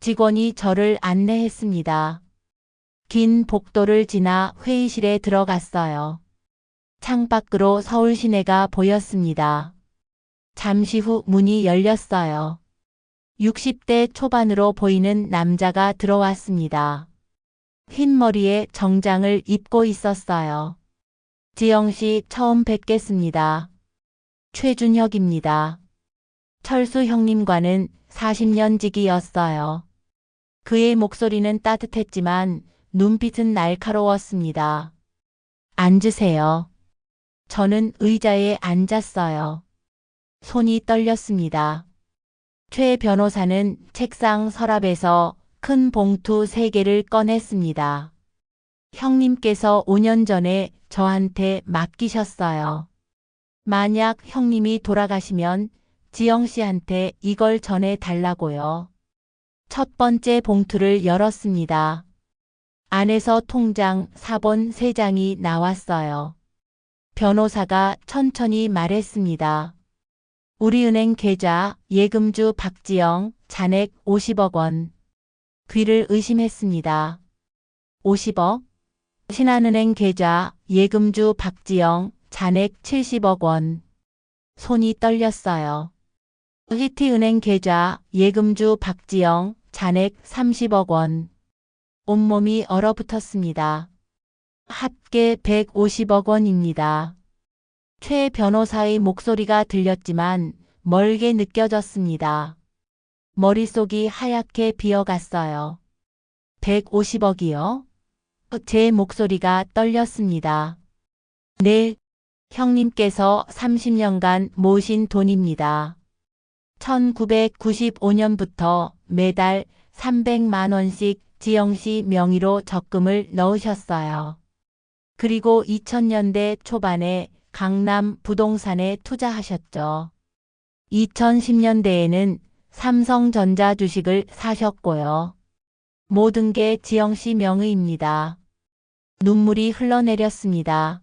직원이 저를 안내했습니다. 긴 복도를 지나 회의실에 들어갔어요. 창밖으로 서울 시내가 보였습니다. 잠시 후 문이 열렸어요. 60대 초반으로 보이는 남자가 들어왔습니다. 흰 머리에 정장을 입고 있었어요. 지영 씨 처음 뵙겠습니다. 최준혁입니다. 철수 형님과는 40년 지기였어요. 그의 목소리는 따뜻했지만 눈빛은 날카로웠습니다. 앉으세요. 저는 의자에 앉았어요. 손이 떨렸습니다. 최 변호사는 책상 서랍에서 큰 봉투 3개를 꺼냈습니다. 형님께서 5년 전에 저한테 맡기셨어요. 만약 형님이 돌아가시면 지영 씨한테 이걸 전해달라고요. 첫 번째 봉투를 열었습니다. 안에서 통장 4번 3장이 나왔어요. 변호사가 천천히 말했습니다. 우리은행 계좌 예금주 박지영 잔액 50억 원. 귀를 의심했습니다. 50억? 신한은행 계좌 예금주 박지영 잔액 70억 원. 손이 떨렸어요. 시티은행 계좌 예금주 박지영 잔액 30억 원. 온몸이 얼어붙었습니다. 합계 150억 원입니다. 최 변호사의 목소리가 들렸지만 멀게 느껴졌습니다. 머릿속이 하얗게 비어갔어요. 150억이요? 제 목소리가 떨렸습니다. 네, 형님께서 30년간 모으신 돈입니다. 1995년부터 매달 300만 원씩 지영 씨 명의로 적금을 넣으셨어요. 그리고 2000년대 초반에 강남 부동산에 투자하셨죠. 2010년대에는 삼성전자 주식을 사셨고요. 모든 게 지영 씨 명의입니다. 눈물이 흘러내렸습니다.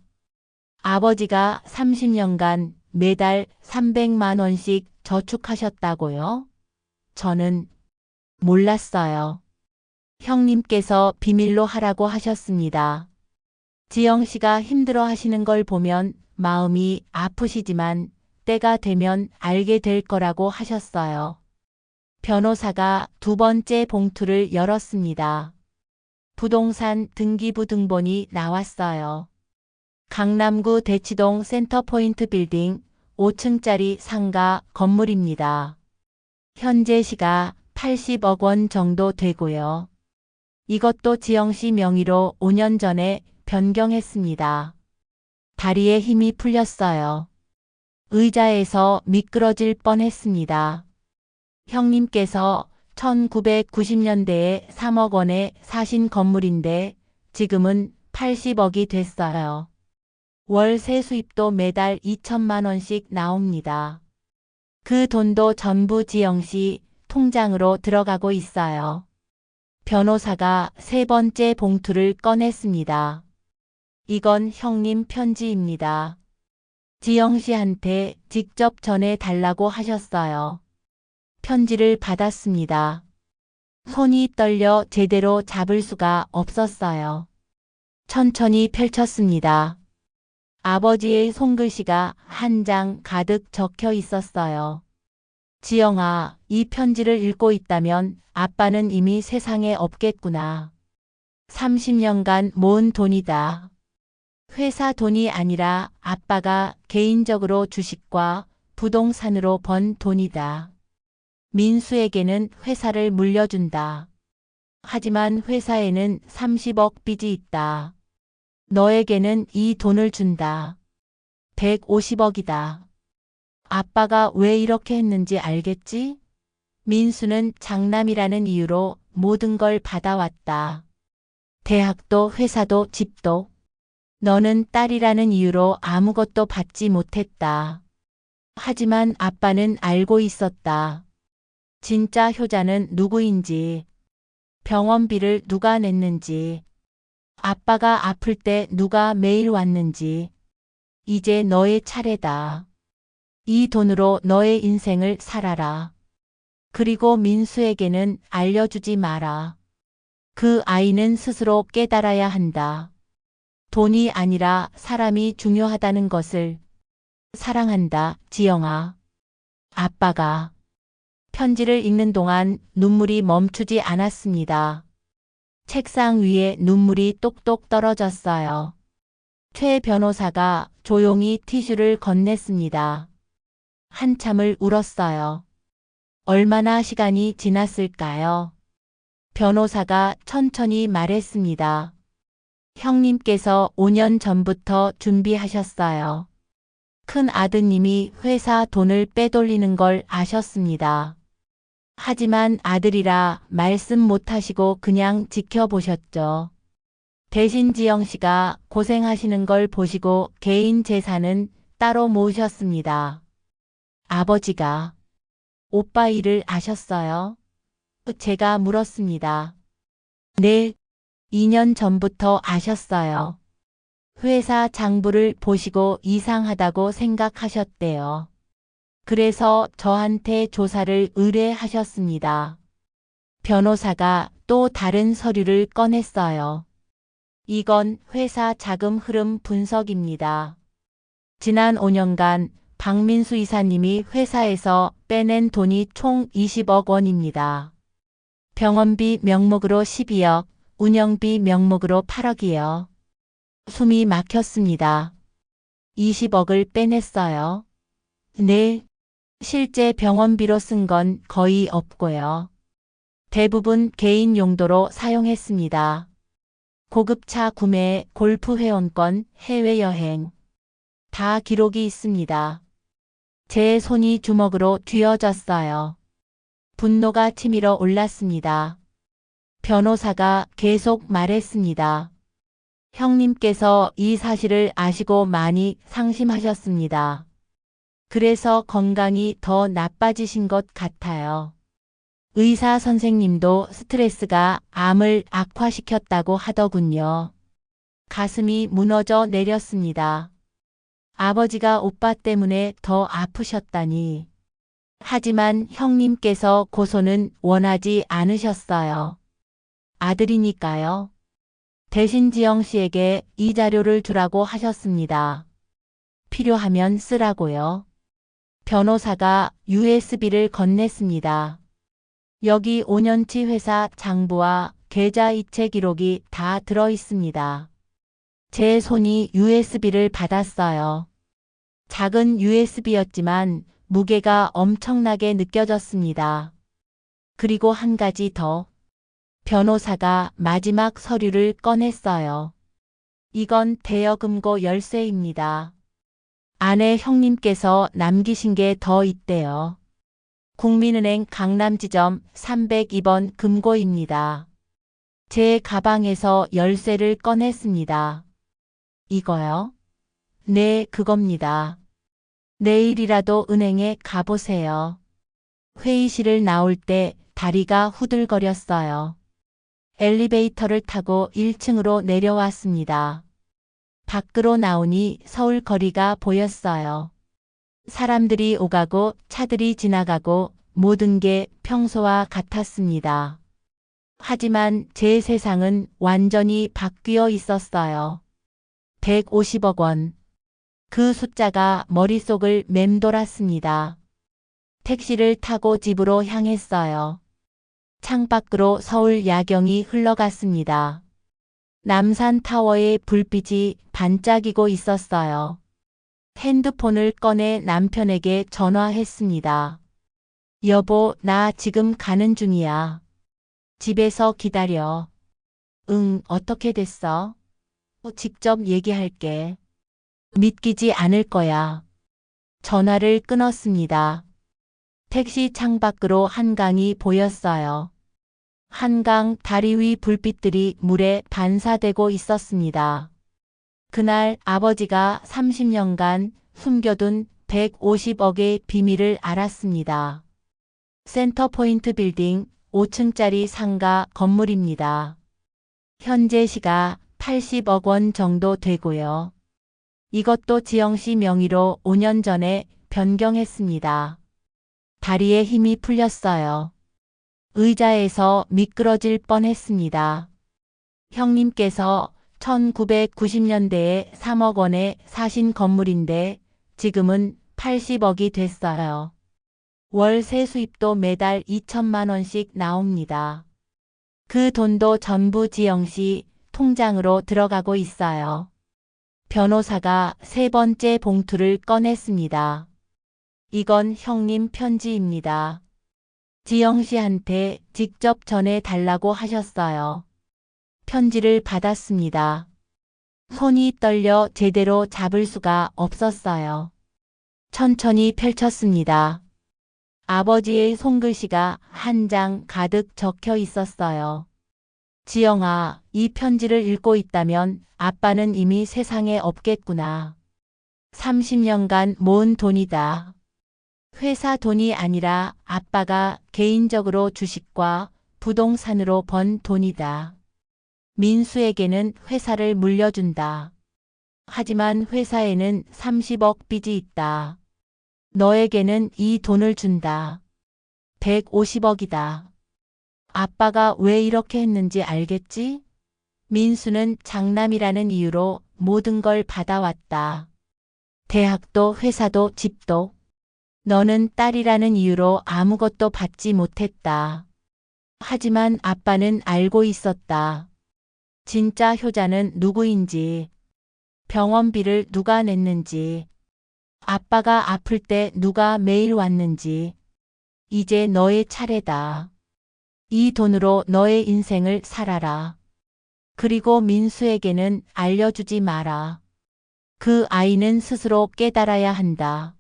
아버지가 30년간 매달 300만 원씩 저축하셨다고요? 저는 몰랐어요. 형님께서 비밀로 하라고 하셨습니다. 지영 씨가 힘들어 하시는 걸 보면 마음이 아프시지만 때가 되면 알게 될 거라고 하셨어요. 변호사가 두 번째 봉투를 열었습니다. 부동산 등기부 등본이 나왔어요. 강남구 대치동 센터포인트 빌딩 5층짜리 상가 건물입니다. 현재 시가 80억 원 정도 되고요. 이것도 지영 씨 명의로 5년 전에 변경했습니다. 다리에 힘이 풀렸어요. 의자에서 미끄러질 뻔했습니다. 형님께서 1990년대에 3억 원에 사신 건물인데 지금은 80억이 됐어요. 월세 수입도 매달 2천만 원씩 나옵니다. 그 돈도 전부 지영 씨 통장으로 들어가고 있어요. 변호사가 세 번째 봉투를 꺼냈습니다. 이건 형님 편지입니다. 지영 씨한테 직접 전해달라고 하셨어요. 편지를 받았습니다. 손이 떨려 제대로 잡을 수가 없었어요. 천천히 펼쳤습니다. 아버지의 손글씨가 한 장 가득 적혀 있었어요. 지영아, 이 편지를 읽고 있다면 아빠는 이미 세상에 없겠구나. 30년간 모은 돈이다. 회사 돈이 아니라 아빠가 개인적으로 주식과 부동산으로 번 돈이다. 민수에게는 회사를 물려준다. 하지만 회사에는 30억 빚이 있다. 너에게는 이 돈을 준다. 150억이다. 아빠가 왜 이렇게 했는지 알겠지? 민수는 장남이라는 이유로 모든 걸 받아왔다. 대학도 회사도 집도. 너는 딸이라는 이유로 아무것도 받지 못했다. 하지만 아빠는 알고 있었다. 진짜 효자는 누구인지, 병원비를 누가 냈는지, 아빠가 아플 때 누가 매일 왔는지. 이제 너의 차례다. 이 돈으로 너의 인생을 살아라. 그리고 민수에게는 알려주지 마라. 그 아이는 스스로 깨달아야 한다. 돈이 아니라 사람이 중요하다는 것을. 사랑한다, 지영아. 아빠가 편지를 읽는 동안 눈물이 멈추지 않았습니다. 책상 위에 눈물이 똑똑 떨어졌어요. 최 변호사가 조용히 티슈를 건넸습니다. 한참을 울었어요. 얼마나 시간이 지났을까요? 변호사가 천천히 말했습니다. 형님께서 5년 전부터 준비하셨어요. 큰 아드님이 회사 돈을 빼돌리는 걸 아셨습니다. 하지만 아들이라 말씀 못하시고 그냥 지켜보셨죠. 대신 지영 씨가 고생하시는 걸 보시고 개인 재산은 따로 모으셨습니다. 아버지가 오빠 일을 아셨어요? 제가 물었습니다. 네, 2년 전부터 아셨어요. 회사 장부를 보시고 이상하다고 생각하셨대요. 그래서 저한테 조사를 의뢰하셨습니다. 변호사가 또 다른 서류를 꺼냈어요. 이건 회사 자금 흐름 분석입니다. 지난 5년간 박민수 이사님이 회사에서 빼낸 돈이 총 20억 원입니다. 병원비 명목으로 12억, 운영비 명목으로 8억이요. 숨이 막혔습니다. 20억을 빼냈어요. 네. 실제 병원비로 쓴 건 거의 없고요. 대부분 개인 용도로 사용했습니다. 고급차 구매, 골프 회원권, 해외여행. 다 기록이 있습니다. 제 손이 주먹으로 쥐어졌어요. 분노가 치밀어 올랐습니다. 변호사가 계속 말했습니다. 형님께서 이 사실을 아시고 많이 상심하셨습니다. 그래서 건강이 더 나빠지신 것 같아요. 의사 선생님도 스트레스가 암을 악화시켰다고 하더군요. 가슴이 무너져 내렸습니다. 아버지가 오빠 때문에 더 아프셨다니. 하지만 형님께서 고소는 원하지 않으셨어요. 아들이니까요. 대신 지영 씨에게 이 자료를 주라고 하셨습니다. 필요하면 쓰라고요. 변호사가 USB를 건넸습니다. 여기 5년치 회사 장부와 계좌 이체 기록이 다 들어 있습니다. 제 손이 USB를 받았어요. 작은 USB였지만 무게가 엄청나게 느껴졌습니다. 그리고 한 가지 더. 변호사가 마지막 서류를 꺼냈어요. 이건 대여금고 열쇠입니다. 안에 형님께서 남기신 게 더 있대요. 국민은행 강남지점 302번 금고입니다. 제 가방에서 열쇠를 꺼냈습니다. 이거요? 네, 그겁니다. 내일이라도 은행에 가보세요. 회의실을 나올 때 다리가 후들거렸어요. 엘리베이터를 타고 1층으로 내려왔습니다. 밖으로 나오니 서울 거리가 보였어요. 사람들이 오가고 차들이 지나가고 모든 게 평소와 같았습니다. 하지만 제 세상은 완전히 바뀌어 있었어요. 150억 원. 그 숫자가 머릿속을 맴돌았습니다. 택시를 타고 집으로 향했어요. 창밖으로 서울 야경이 흘러갔습니다. 남산타워의 불빛이 반짝이고 있었어요. 핸드폰을 꺼내 남편에게 전화했습니다. 여보, 나 지금 가는 중이야. 집에서 기다려. 응, 어떻게 됐어? 직접 얘기할게. 믿기지 않을 거야. 전화를 끊었습니다. 택시 창밖으로 한강이 보였어요. 한강 다리 위 불빛들이 물에 반사되고 있었습니다. 그날 아버지가 30년간 숨겨둔 150억의 비밀을 알았습니다. 센터포인트 빌딩 5층짜리 상가 건물입니다. 현재 시가 80억 원 정도 되고요. 이것도 지영 씨 명의로 5년 전에 변경했습니다. 다리에 힘이 풀렸어요. 의자에서 미끄러질 뻔했습니다. 형님께서 1990년대에 3억 원에 사신 건물인데 지금은 80억이 됐어요. 월세 수입도 매달 2천만 원씩 나옵니다. 그 돈도 전부 지영 씨 통장으로 들어가고 있어요. 변호사가 세 번째 봉투를 꺼냈습니다. 이건 형님 편지입니다. 지영 씨한테 직접 전해달라고 하셨어요. 편지를 받았습니다. 손이 떨려 제대로 잡을 수가 없었어요. 천천히 펼쳤습니다. 아버지의 손글씨가 한 장 가득 적혀 있었어요. 지영아, 이 편지를 읽고 있다면 아빠는 이미 세상에 없겠구나. 30년간 모은 돈이다. 회사 돈이 아니라 아빠가 개인적으로 주식과 부동산으로 번 돈이다. 민수에게는 회사를 물려준다. 하지만 회사에는 30억 빚이 있다. 너에게는 이 돈을 준다. 150억이다. 아빠가 왜 이렇게 했는지 알겠지? 민수는 장남이라는 이유로 모든 걸 받아왔다. 대학도 회사도 집도. 너는 딸이라는 이유로 아무것도 받지 못했다. 하지만 아빠는 알고 있었다. 진짜 효자는 누구인지, 병원비를 누가 냈는지, 아빠가 아플 때 누가 매일 왔는지. 이제 너의 차례다. 이 돈으로 너의 인생을 살아라. 그리고 민수에게는 알려주지 마라. 그 아이는 스스로 깨달아야 한다.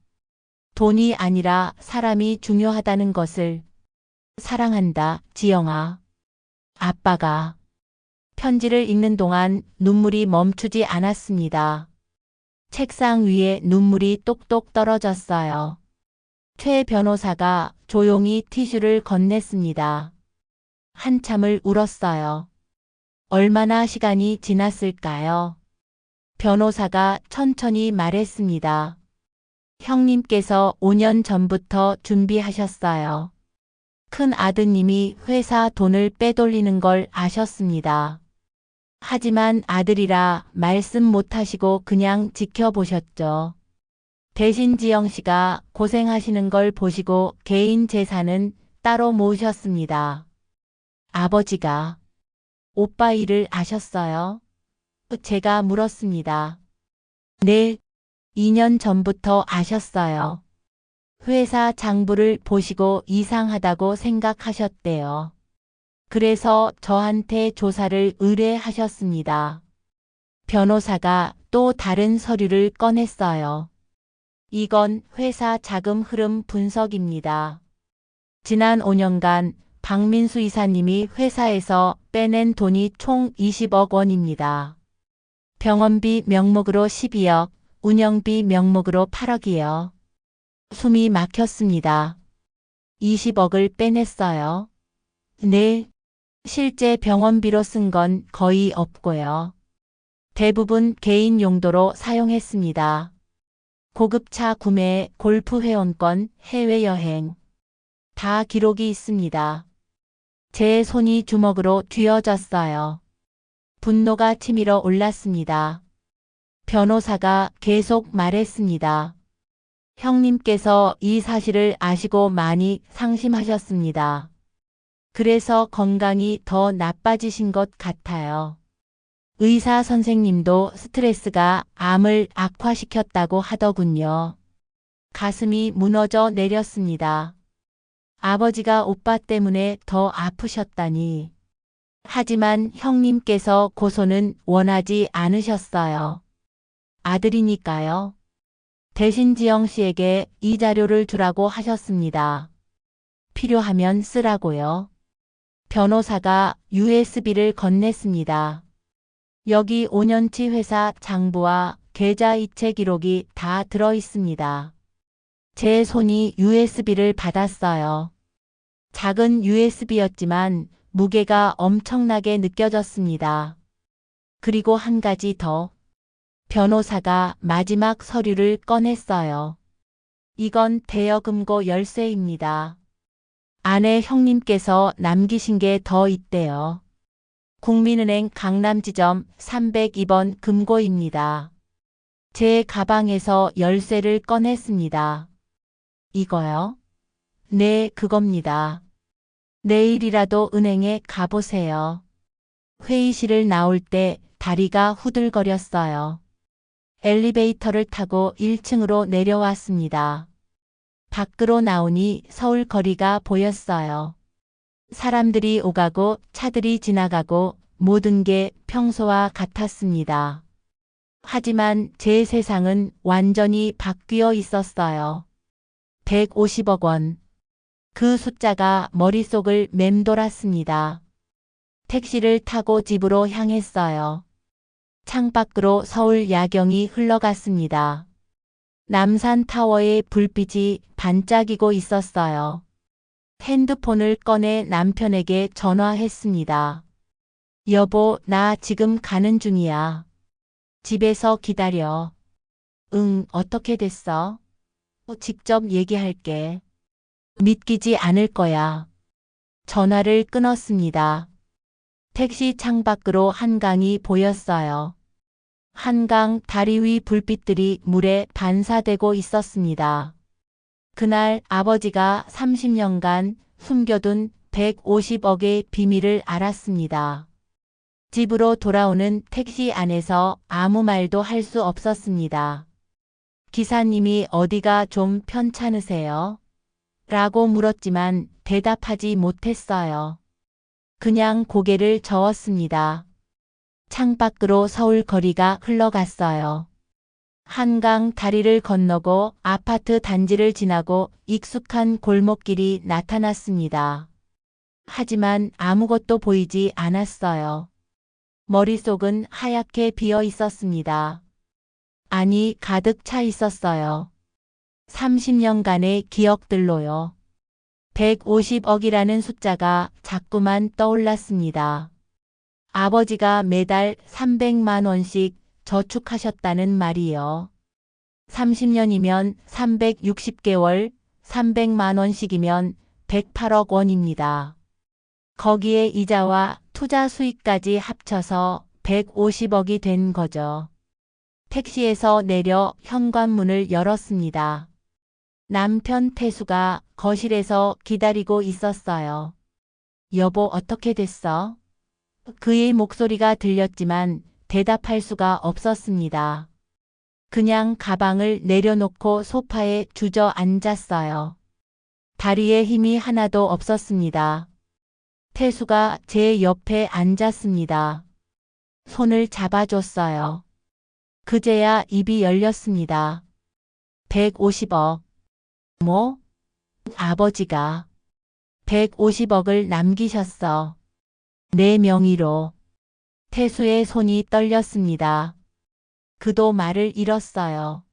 돈이 아니라 사람이 중요하다는 것을. 사랑한다, 지영아. 아빠가. 편지를 읽는 동안 눈물이 멈추지 않았습니다. 책상 위에 눈물이 똑똑 떨어졌어요. 최 변호사가 조용히 티슈를 건넸습니다. 한참을 울었어요. 얼마나 시간이 지났을까요? 변호사가 천천히 말했습니다. 형님께서 5년 전부터 준비하셨어요. 큰 아드님이 회사 돈을 빼돌리는 걸 아셨습니다. 하지만 아들이라 말씀 못하시고 그냥 지켜보셨죠. 대신 지영 씨가 고생하시는 걸 보시고 개인 재산은 따로 모으셨습니다. 아버지가. 오빠 일을 아셨어요? 제가 물었습니다. 네, 2년 전부터 아셨어요. 회사 장부를 보시고 이상하다고 생각하셨대요. 그래서 저한테 조사를 의뢰하셨습니다. 변호사가 또 다른 서류를 꺼냈어요. 이건 회사 자금 흐름 분석입니다. 지난 5년간 박민수 이사님이 회사에서 빼낸 돈이 총 20억 원입니다. 병원비 명목으로 12억, 운영비 명목으로 8억이요. 숨이 막혔습니다. 20억을 빼냈어요. 네. 실제 병원비로 쓴 건 거의 없고요. 대부분 개인 용도로 사용했습니다. 고급차 구매, 골프 회원권, 해외여행. 다 기록이 있습니다. 제 손이 주먹으로 쥐어졌어요. 분노가 치밀어 올랐습니다. 변호사가 계속 말했습니다. 형님께서 이 사실을 아시고 많이 상심하셨습니다. 그래서 건강이 더 나빠지신 것 같아요. 의사 선생님도 스트레스가 암을 악화시켰다고 하더군요. 가슴이 무너져 내렸습니다. 아버지가 오빠 때문에 더 아프셨다니. 하지만 형님께서 고소는 원하지 않으셨어요. 아들이니까요. 대신 지영 씨에게 이 자료를 주라고 하셨습니다. 필요하면 쓰라고요. 변호사가 USB를 건넸습니다. 여기 5년치 회사 장부와 계좌 이체 기록이 다 들어 있습니다. 제 손이 USB를 받았어요. 작은 USB였지만 무게가 엄청나게 느껴졌습니다. 그리고 한 가지 더. 변호사가 마지막 서류를 꺼냈어요. 이건 대여금고 열쇠입니다. 안에 형님께서 남기신 게 더 있대요. 국민은행 강남지점 302번 금고입니다. 제 가방에서 열쇠를 꺼냈습니다. 이거요? 네, 그겁니다. 내일이라도 은행에 가보세요. 회의실을 나올 때 다리가 후들거렸어요. 엘리베이터를 타고 1층으로 내려왔습니다. 밖으로 나오니 서울 거리가 보였어요. 사람들이 오가고 차들이 지나가고 모든 게 평소와 같았습니다. 하지만 제 세상은 완전히 바뀌어 있었어요. 150억 원. 그 숫자가 머릿속을 맴돌았습니다. 택시를 타고 집으로 향했어요. 창밖으로 서울 야경이 흘러갔습니다. 남산타워의 불빛이 반짝이고 있었어요. 핸드폰을 꺼내 남편에게 전화했습니다. 여보, 나 지금 가는 중이야. 집에서 기다려. 응, 어떻게 됐어? 직접 얘기할게. 믿기지 않을 거야. 전화를 끊었습니다. 택시 창밖으로 한강이 보였어요. 한강 다리 위 불빛들이 물에 반사되고 있었습니다. 그날 아버지가 30년간 숨겨둔 150억의 비밀을 알았습니다. 집으로 돌아오는 택시 안에서 아무 말도 할 수 없었습니다. 기사님이 어디가 좀 편찮으세요? 라고 물었지만 대답하지 못했어요. 그냥 고개를 저었습니다. 창밖으로 서울 거리가 흘러갔어요. 한강 다리를 건너고 아파트 단지를 지나고 익숙한 골목길이 나타났습니다. 하지만 아무것도 보이지 않았어요. 머릿속은 하얗게 비어 있었습니다. 아니, 가득 차 있었어요. 30년간의 기억들로요. 150억이라는 숫자가 자꾸만 떠올랐습니다. 아버지가 매달 300만 원씩 저축하셨다는 말이요. 30년이면 360개월, 300만 원씩이면 108억 원입니다. 거기에 이자와 투자 수익까지 합쳐서 150억이 된 거죠. 택시에서 내려 현관문을 열었습니다. 남편 태수가 거실에서 기다리고 있었어요. 여보, 어떻게 됐어? 그의 목소리가 들렸지만 대답할 수가 없었습니다. 그냥 가방을 내려놓고 소파에 주저앉았어요. 다리에 힘이 하나도 없었습니다. 태수가 제 옆에 앉았습니다. 손을 잡아줬어요. 그제야 입이 열렸습니다. 150억. 뭐? 아버지가 150억을 남기셨어. 내 명의로. 태수의 손이 떨렸습니다. 그도 말을 잃었어요.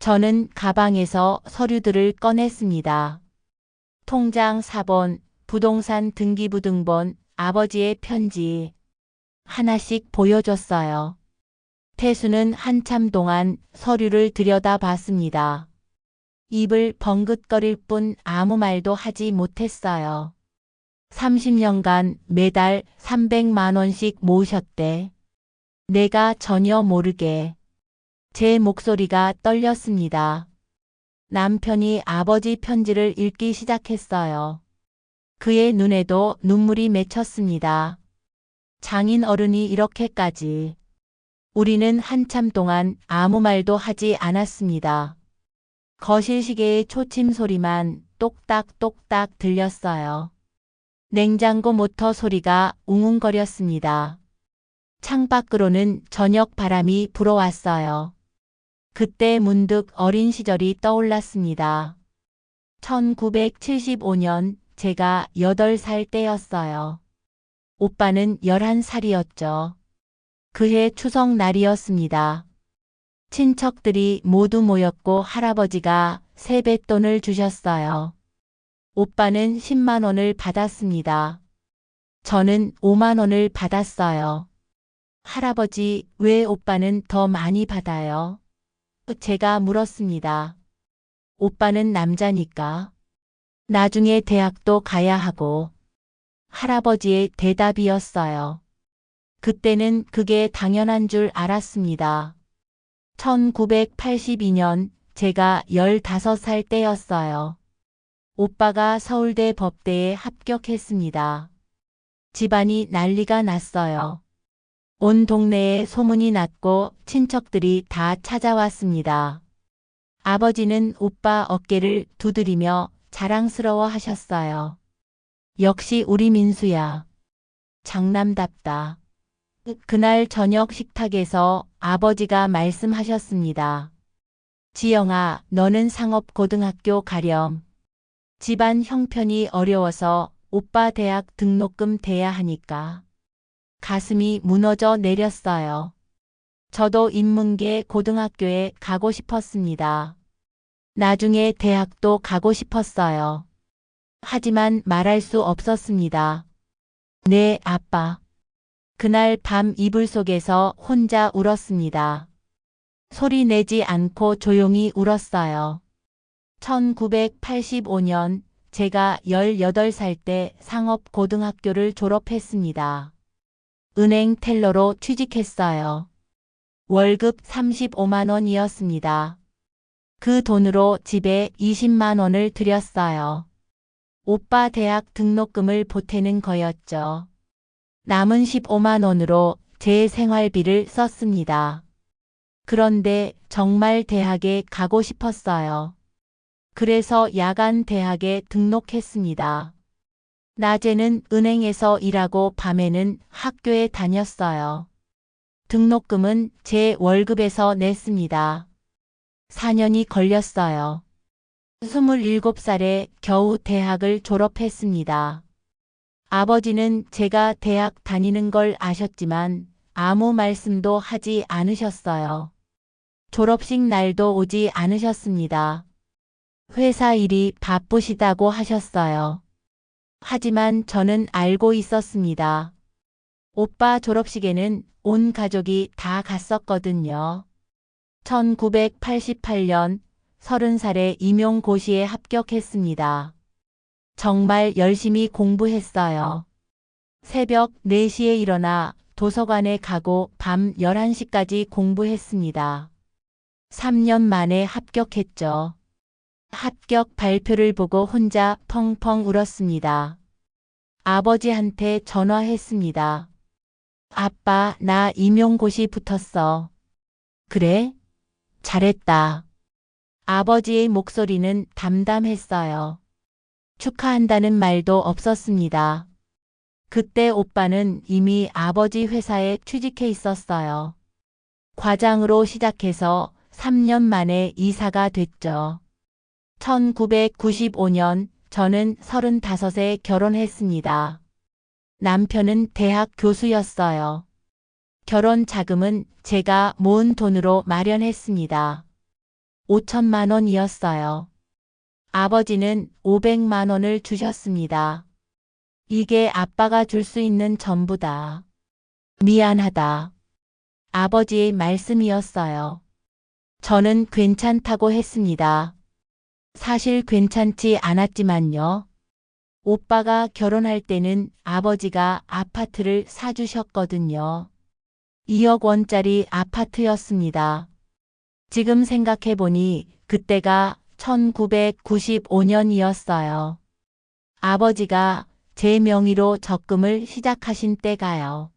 저는 가방에서 서류들을 꺼냈습니다. 통장 사본, 부동산 등기부 등본, 아버지의 편지. 하나씩 보여줬어요. 태수는 한참 동안 서류를 들여다봤습니다. 입을 벙긋거릴 뿐 아무 말도 하지 못했어요. 30년간 매달 300만 원씩 모으셨대. 내가 전혀 모르게. 제 목소리가 떨렸습니다. 남편이 아버지 편지를 읽기 시작했어요. 그의 눈에도 눈물이 맺혔습니다. 장인 어른이 이렇게까지. 우리는 한참 동안 아무 말도 하지 않았습니다. 거실 시계의 초침 소리만 똑딱똑딱 들렸어요. 냉장고 모터 소리가 웅웅거렸습니다. 창밖으로는 저녁 바람이 불어왔어요. 그때 문득 어린 시절이 떠올랐습니다. 1975년 제가 8살 때였어요. 오빠는 11살이었죠. 그해 추석 날이었습니다. 친척들이 모두 모였고 할아버지가 세뱃돈을 주셨어요. 오빠는 10만 원을 받았습니다. 저는 5만 원을 받았어요. 할아버지, 왜 오빠는 더 많이 받아요? 제가 물었습니다. 오빠는 남자니까. 나중에 대학도 가야 하고. 할아버지의 대답이었어요. 그때는 그게 당연한 줄 알았습니다. 1982년 제가 15살 때였어요. 오빠가 서울대 법대에 합격했습니다. 집안이 난리가 났어요. 온 동네에 소문이 났고 친척들이 다 찾아왔습니다. 아버지는 오빠 어깨를 두드리며 자랑스러워 하셨어요. 역시 우리 민수야. 장남답다. 그날 저녁 식탁에서 아버지가 말씀하셨습니다. 지영아, 너는 상업고등학교 가렴. 집안 형편이 어려워서 오빠 대학 등록금 대야 하니까. 가슴이 무너져 내렸어요. 저도 인문계 고등학교에 가고 싶었습니다. 나중에 대학도 가고 싶었어요. 하지만 말할 수 없었습니다. 네, 아빠. 그날 밤 이불 속에서 혼자 울었습니다. 소리 내지 않고 조용히 울었어요. 1985년 제가 18살 때 상업고등학교를 졸업했습니다. 은행 텔러로 취직했어요. 월급 35만 원이었습니다. 그 돈으로 집에 20만 원을 들였어요. 오빠 대학 등록금을 보태는 거였죠. 남은 15만 원으로 제 생활비를 썼습니다. 그런데 정말 대학에 가고 싶었어요. 그래서 야간 대학에 등록했습니다. 낮에는 은행에서 일하고 밤에는 학교에 다녔어요. 등록금은 제 월급에서 냈습니다. 4년이 걸렸어요. 27살에 겨우 대학을 졸업했습니다. 아버지는 제가 대학 다니는 걸 아셨지만 아무 말씀도 하지 않으셨어요. 졸업식 날도 오지 않으셨습니다. 회사 일이 바쁘시다고 하셨어요. 하지만 저는 알고 있었습니다. 오빠 졸업식에는 온 가족이 다 갔었거든요. 1988년 30살에 임용고시에 합격했습니다. 정말 열심히 공부했어요. 새벽 4시에 일어나 도서관에 가고 밤 11시까지 공부했습니다. 3년 만에 합격했죠. 합격 발표를 보고 혼자 펑펑 울었습니다. 아버지한테 전화했습니다. 아빠, 나 임용고시 붙었어. 그래? 잘했다. 아버지의 목소리는 담담했어요. 축하한다는 말도 없었습니다. 그때 오빠는 이미 아버지 회사에 취직해 있었어요. 과장으로 시작해서 3년 만에 이사가 됐죠. 1995년 저는 35에 결혼했습니다. 남편은 대학 교수였어요. 결혼 자금은 제가 모은 돈으로 마련했습니다. 5천만 원이었어요. 아버지는 500만 원을 주셨습니다. 이게 아빠가 줄 수 있는 전부다. 미안하다. 아버지의 말씀이었어요. 저는 괜찮다고 했습니다. 사실 괜찮지 않았지만요. 오빠가 결혼할 때는 아버지가 아파트를 사주셨거든요. 2억 원짜리 아파트였습니다. 지금 생각해보니 그때가 1995년이었어요. 아버지가 제 명의로 적금을 시작하신 때가요.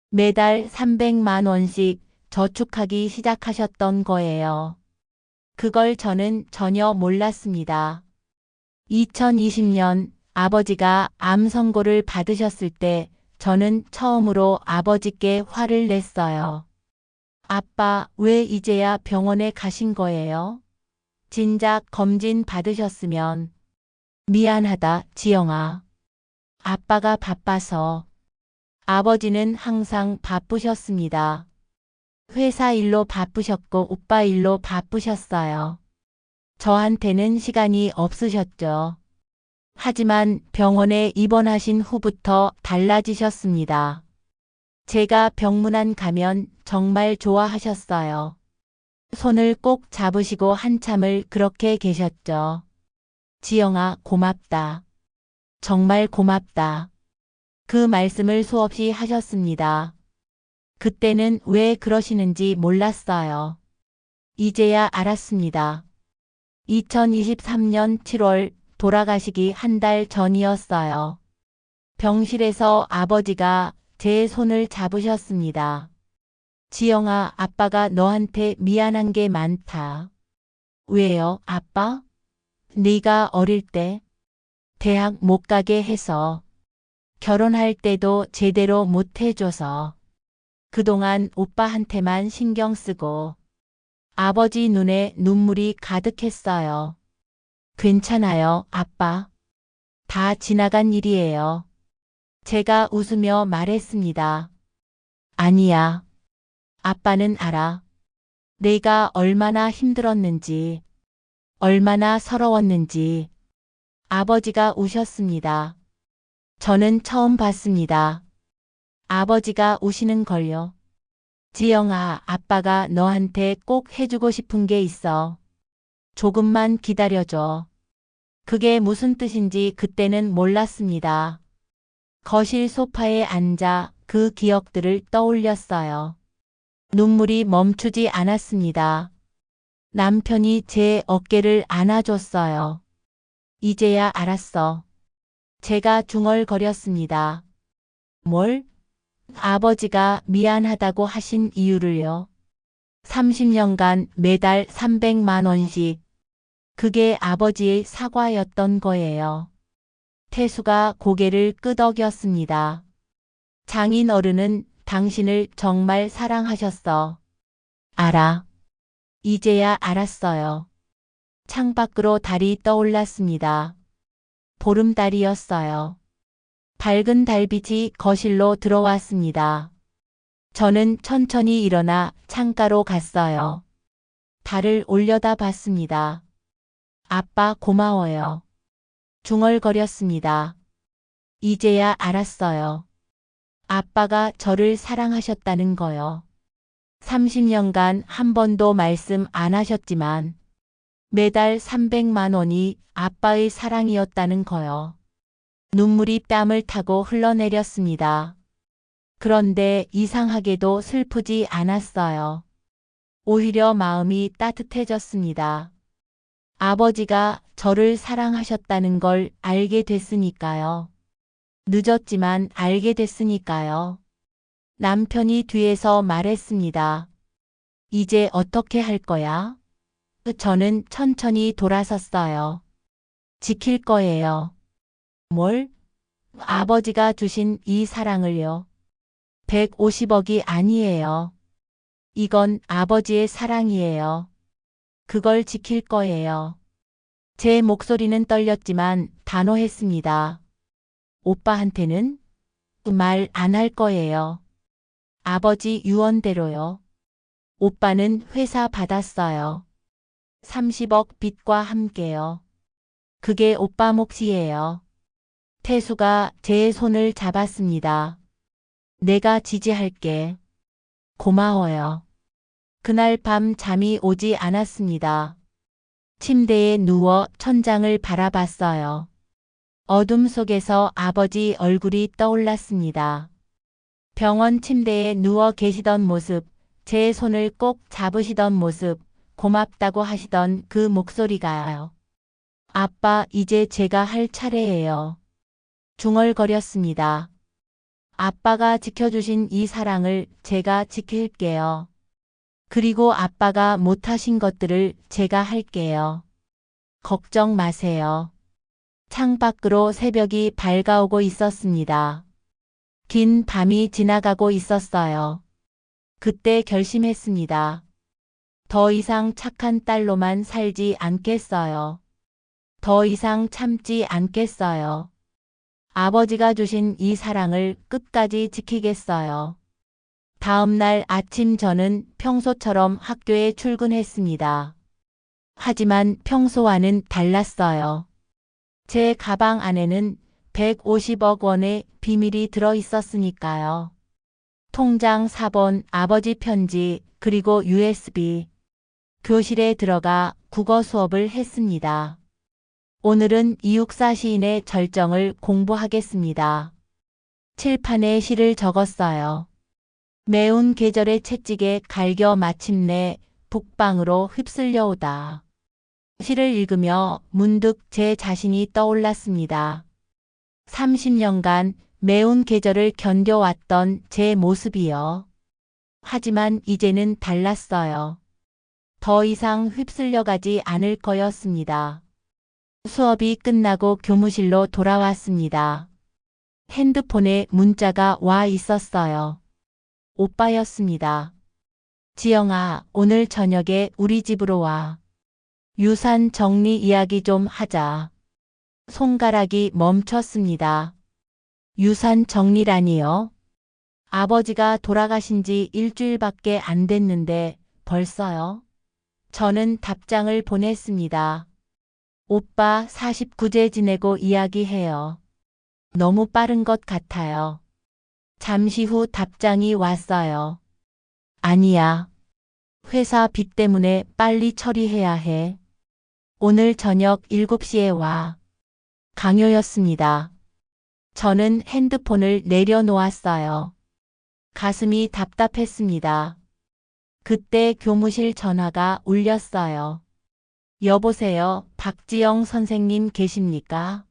매달 300만 원씩 저축하기 시작하셨던 거예요. 그걸 저는 전혀 몰랐습니다. 2020년 아버지가 암 선고를 받으셨을 때 저는 처음으로 아버지께 화를 냈어요. 아빠, 왜 이제야 병원에 가신 거예요? 진작 검진 받으셨으면. 미안하다, 지영아. 아빠가 바빠서. 아버지는 항상 바쁘셨습니다. 회사 일로 바쁘셨고 오빠 일로 바쁘셨어요. 저한테는 시간이 없으셨죠. 하지만 병원에 입원하신 후부터 달라지셨습니다. 제가 병문안 가면 정말 좋아하셨어요. 손을 꼭 잡으시고 한참을 그렇게 계셨죠. 지영아, 고맙다. 정말 고맙다. 그 말씀을 수없이 하셨습니다. 그때는 왜 그러시는지 몰랐어요. 이제야 알았습니다. 2023년 7월 돌아가시기 한 달 전이었어요. 병실에서 아버지가 제 손을 잡으셨습니다. 지영아, 아빠가 너한테 미안한 게 많다. 왜요, 아빠? 네가 어릴 때 대학 못 가게 해서 결혼할 때도 제대로 못 해줘서 그동안 오빠한테만 신경 쓰고 아버지 눈에 눈물이 가득했어요. 괜찮아요, 아빠. 다 지나간 일이에요. 제가 웃으며 말했습니다. 아니야. 아빠는 알아. 내가 얼마나 힘들었는지, 얼마나 서러웠는지. 아버지가 우셨습니다. 저는 처음 봤습니다. 아버지가 우시는 걸요. 지영아, 아빠가 너한테 꼭 해주고 싶은 게 있어. 조금만 기다려줘. 그게 무슨 뜻인지 그때는 몰랐습니다. 거실 소파에 앉아 그 기억들을 떠올렸어요. 눈물이 멈추지 않았습니다. 남편이 제 어깨를 안아줬어요. 이제야 알았어. 제가 중얼거렸습니다. 뭘? 아버지가 미안하다고 하신 이유를요. 30년간 매달 300만 원씩. 그게 아버지의 사과였던 거예요. 태수가 고개를 끄덕였습니다. 장인 어른은 당신을 정말 사랑하셨어. 알아. 이제야 알았어요. 창밖으로 달이 떠올랐습니다. 보름달이었어요. 밝은 달빛이 거실로 들어왔습니다. 저는 천천히 일어나 창가로 갔어요. 달을 올려다 봤습니다. 아빠 고마워요. 중얼거렸습니다. 이제야 알았어요. 아빠가 저를 사랑하셨다는 거요. 30년간 한 번도 말씀 안 하셨지만 매달 300만 원이 아빠의 사랑이었다는 거요. 눈물이 뺨을 타고 흘러내렸습니다. 그런데 이상하게도 슬프지 않았어요. 오히려 마음이 따뜻해졌습니다. 아버지가 저를 사랑하셨다는 걸 알게 됐으니까요. 늦었지만 알게 됐으니까요. 남편이 뒤에서 말했습니다. 이제 어떻게 할 거야? 저는 천천히 돌아섰어요. 지킬 거예요. 뭘? 아버지가 주신 이 사랑을요. 150억이 아니에요. 이건 아버지의 사랑이에요. 그걸 지킬 거예요. 제 목소리는 떨렸지만 단호했습니다. 오빠한테는 말 안 할 거예요. 아버지 유언대로요. 오빠는 회사 받았어요. 30억 빚과 함께요. 그게 오빠 몫이에요. 태수가 제 손을 잡았습니다. 내가 지지할게. 고마워요. 그날 밤 잠이 오지 않았습니다. 침대에 누워 천장을 바라봤어요. 어둠 속에서 아버지 얼굴이 떠올랐습니다. 병원 침대에 누워 계시던 모습, 제 손을 꼭 잡으시던 모습, 고맙다고 하시던 그 목소리가요. 아빠, 이제 제가 할 차례예요. 중얼거렸습니다. 아빠가 지켜주신 이 사랑을 제가 지킬게요. 그리고 아빠가 못하신 것들을 제가 할게요. 걱정 마세요. 창밖으로 새벽이 밝아오고 있었습니다. 긴 밤이 지나가고 있었어요. 그때 결심했습니다. 더 이상 착한 딸로만 살지 않겠어요. 더 이상 참지 않겠어요. 아버지가 주신 이 사랑을 끝까지 지키겠어요. 다음 날 아침 저는 평소처럼 학교에 출근했습니다. 하지만 평소와는 달랐어요. 제 가방 안에는 150억 원의 비밀이 들어 있었으니까요. 통장 4번, 아버지 편지, 그리고 USB. 교실에 들어가 국어 수업을 했습니다. 오늘은 이육사 시인의 절정을 공부하겠습니다. 칠판에 시를 적었어요. 매운 계절의 채찍에 갈겨 마침내 북방으로 휩쓸려오다. 시를 읽으며 문득 제 자신이 떠올랐습니다. 30년간 매운 계절을 견뎌왔던 제 모습이요. 하지만 이제는 달랐어요. 더 이상 휩쓸려가지 않을 거였습니다. 수업이 끝나고 교무실로 돌아왔습니다. 핸드폰에 문자가 와 있었어요. 오빠였습니다. 지영아, 오늘 저녁에 우리 집으로 와. 유산 정리 이야기 좀 하자. 손가락이 멈췄습니다. 유산 정리라니요? 아버지가 돌아가신 지 일주일밖에 안 됐는데 벌써요? 저는 답장을 보냈습니다. 오빠 49제 지내고 이야기해요. 너무 빠른 것 같아요. 잠시 후 답장이 왔어요. 아니야. 회사 빚 때문에 빨리 처리해야 해. 오늘 저녁 7시에 와. 강요였습니다. 저는 핸드폰을 내려놓았어요. 가슴이 답답했습니다. 그때 교무실 전화가 울렸어요. 여보세요, 박지영 선생님 계십니까?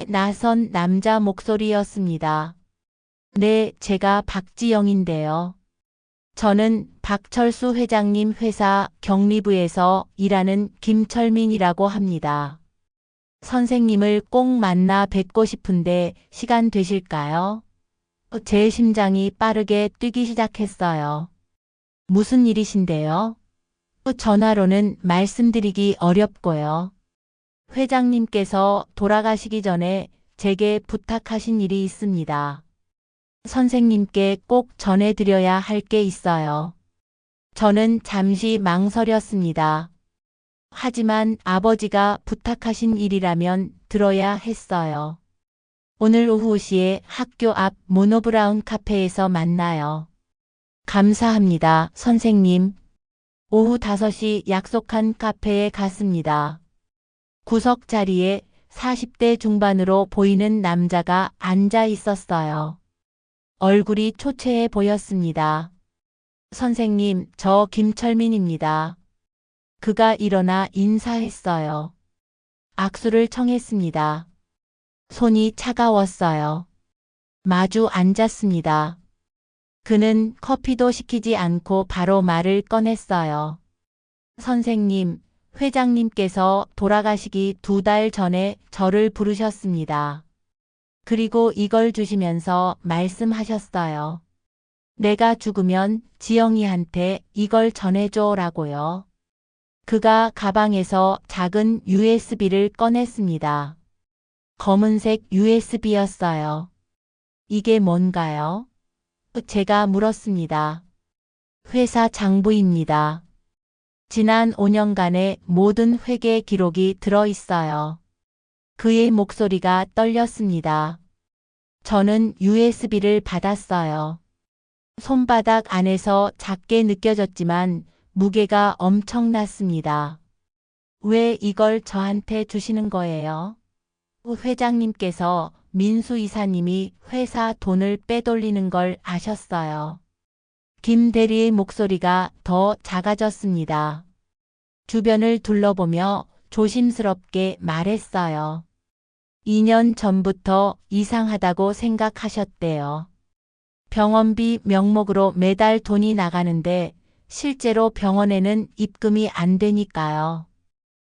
낯선 남자 목소리였습니다. 네, 제가 박지영인데요. 저는 박철수 회장님 회사 격리부에서 일하는 김철민이라고 합니다. 선생님을 꼭 만나 뵙고 싶은데 시간 되실까요? 제 심장이 빠르게 뛰기 시작했어요. 무슨 일이신데요? 전화로는 말씀드리기 어렵고요. 회장님께서 돌아가시기 전에 제게 부탁하신 일이 있습니다. 선생님께 꼭 전해드려야 할 게 있어요. 저는 잠시 망설였습니다. 하지만 아버지가 부탁하신 일이라면 들어야 했어요. 오늘 오후 5시에 학교 앞 모노브라운 카페에서 만나요. 감사합니다, 선생님. 오후 5시 약속한 카페에 갔습니다. 구석 자리에 40대 중반으로 보이는 남자가 앉아 있었어요. 얼굴이 초췌해 보였습니다. 선생님, 저 김철민입니다. 그가 일어나 인사했어요. 악수를 청했습니다. 손이 차가웠어요. 마주 앉았습니다. 그는 커피도 시키지 않고 바로 말을 꺼냈어요. 선생님, 회장님께서 돌아가시기 2달 전에 저를 부르셨습니다. 그리고 이걸 주시면서 말씀하셨어요. 내가 죽으면 지영이한테 이걸 전해줘라고요. 그가 가방에서 작은 USB를 꺼냈습니다. 검은색 USB였어요. 이게 뭔가요? 제가 물었습니다. 회사 장부입니다. 지난 5년간의 모든 회계 기록이 들어 있어요. 그의 목소리가 떨렸습니다. 저는 USB를 받았어요. 손바닥 안에서 작게 느껴졌지만 무게가 엄청났습니다. 왜 이걸 저한테 주시는 거예요? 회장님께서 민수 이사님이 회사 돈을 빼돌리는 걸 아셨어요. 김 대리의 목소리가 더 작아졌습니다. 주변을 둘러보며 조심스럽게 말했어요. 2년 전부터 이상하다고 생각하셨대요. 병원비 명목으로 매달 돈이 나가는데 실제로 병원에는 입금이 안 되니까요.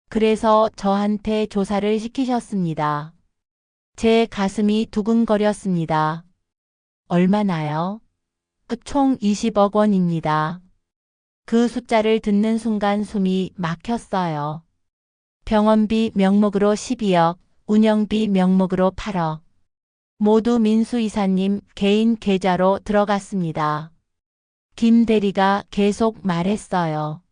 그래서 저한테 조사를 시키셨습니다. 제 가슴이 두근거렸습니다. 얼마나요? 총 20억 원입니다. 그 숫자를 듣는 순간 숨이 막혔어요. 병원비 명목으로 12억, 운영비 명목으로 8억. 모두 민수 이사님 개인 계좌로 들어갔습니다. 김 대리가 계속 말했어요.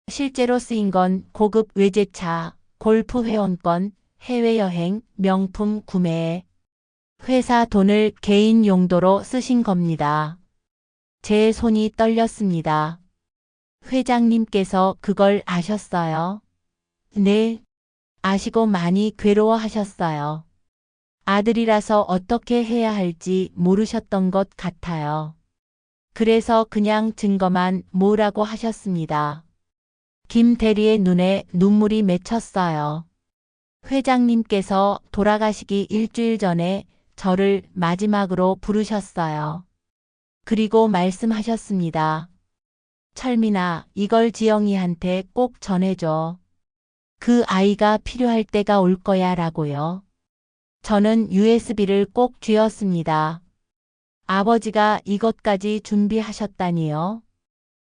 실제로 쓰인 건 고급 외제차, 골프 회원권, 해외여행, 명품 구매. 회사 돈을 개인 용도로 쓰신 겁니다. 제 손이 떨렸습니다. 회장님께서 그걸 아셨어요? 네, 아시고 많이 괴로워하셨어요. 아들이라서 어떻게 해야 할지 모르셨던 것 같아요. 그래서 그냥 증거만 모으라고 하셨습니다. 김 대리의 눈에 눈물이 맺혔어요. 회장님께서 돌아가시기 일주일 전에 저를 마지막으로 부르셨어요. 그리고 말씀하셨습니다. 철민아, 이걸 지영이한테 꼭 전해줘. 그 아이가 필요할 때가 올 거야 라고요. 저는 USB를 꼭 쥐었습니다. 아버지가 이것까지 준비하셨다니요.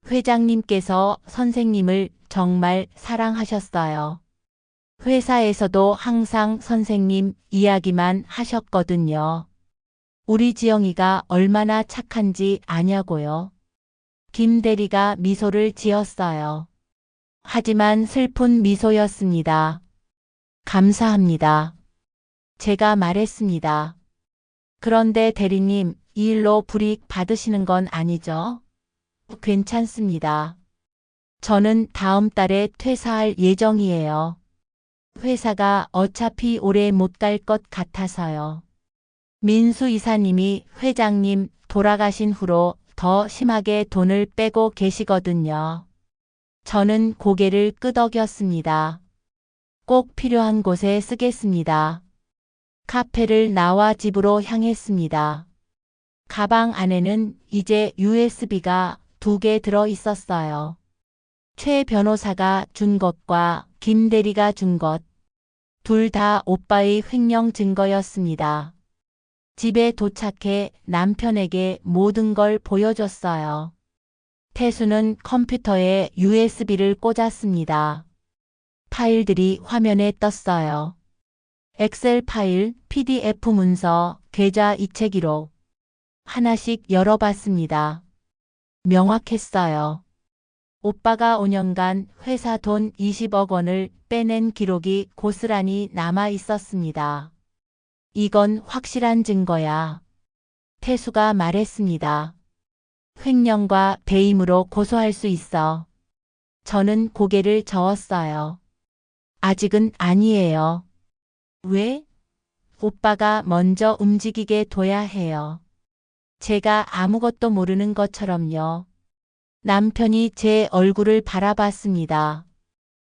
회장님께서 선생님을 정말 사랑하셨어요. 회사에서도 항상 선생님 이야기만 하셨거든요. 우리 지영이가 얼마나 착한지 아냐고요. 김 대리가 미소를 지었어요. 하지만 슬픈 미소였습니다. 감사합니다. 제가 말했습니다. 그런데 대리님, 이 일로 불이익 받으시는 건 아니죠? 괜찮습니다. 저는 다음 달에 퇴사할 예정이에요. 회사가 어차피 오래 못 갈 것 같아서요. 민수 이사님이 회장님 돌아가신 후로 더 심하게 돈을 빼고 계시거든요. 저는 고개를 끄덕였습니다. 꼭 필요한 곳에 쓰겠습니다. 카페를 나와 집으로 향했습니다. 가방 안에는 이제 USB가 2개 들어 있었어요. 최 변호사가 준 것과 김 대리가 준 것. 둘 다 오빠의 횡령 증거였습니다. 집에 도착해 남편에게 모든 걸 보여줬어요. 태수는 컴퓨터에 USB를 꽂았습니다. 파일들이 화면에 떴어요. 엑셀 파일, PDF 문서, 계좌 이체 기록. 하나씩 열어봤습니다. 명확했어요. 오빠가 5년간 회사 돈 20억 원을 빼낸 기록이 고스란히 남아 있었습니다. 이건 확실한 증거야. 태수가 말했습니다. 횡령과 배임으로 고소할 수 있어. 저는 고개를 저었어요. 아직은 아니에요. 왜? 오빠가 먼저 움직이게 둬야 해요. 제가 아무것도 모르는 것처럼요. 남편이 제 얼굴을 바라봤습니다.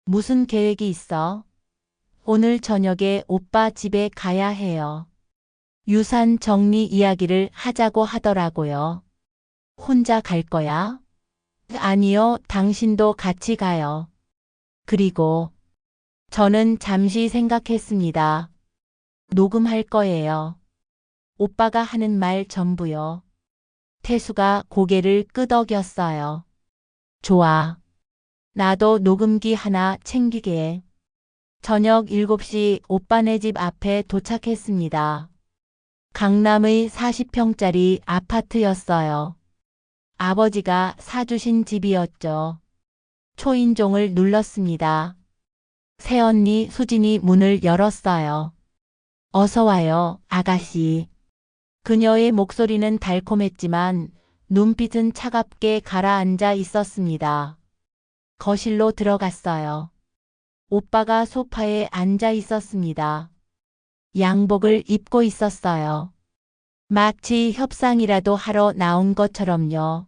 무슨 계획이 있어? 오늘 저녁에 오빠 집에 가야 해요. 유산 정리 이야기를 하자고 하더라고요. 혼자 갈 거야? 아니요, 당신도 같이 가요. 그리고 저는 잠시 생각했습니다. 녹음할 거예요. 오빠가 하는 말 전부요. 태수가 고개를 끄덕였어요. 좋아. 나도 녹음기 하나 챙기게. 저녁 7시 오빠네 집 앞에 도착했습니다. 강남의 40평짜리 아파트였어요. 아버지가 사주신 집이었죠. 초인종을 눌렀습니다. 새언니 수진이 문을 열었어요. 어서 와요, 아가씨. 그녀의 목소리는 달콤했지만 눈빛은 차갑게 가라앉아 있었습니다. 거실로 들어갔어요. 오빠가 소파에 앉아 있었습니다. 양복을 입고 있었어요. 마치 협상이라도 하러 나온 것처럼요.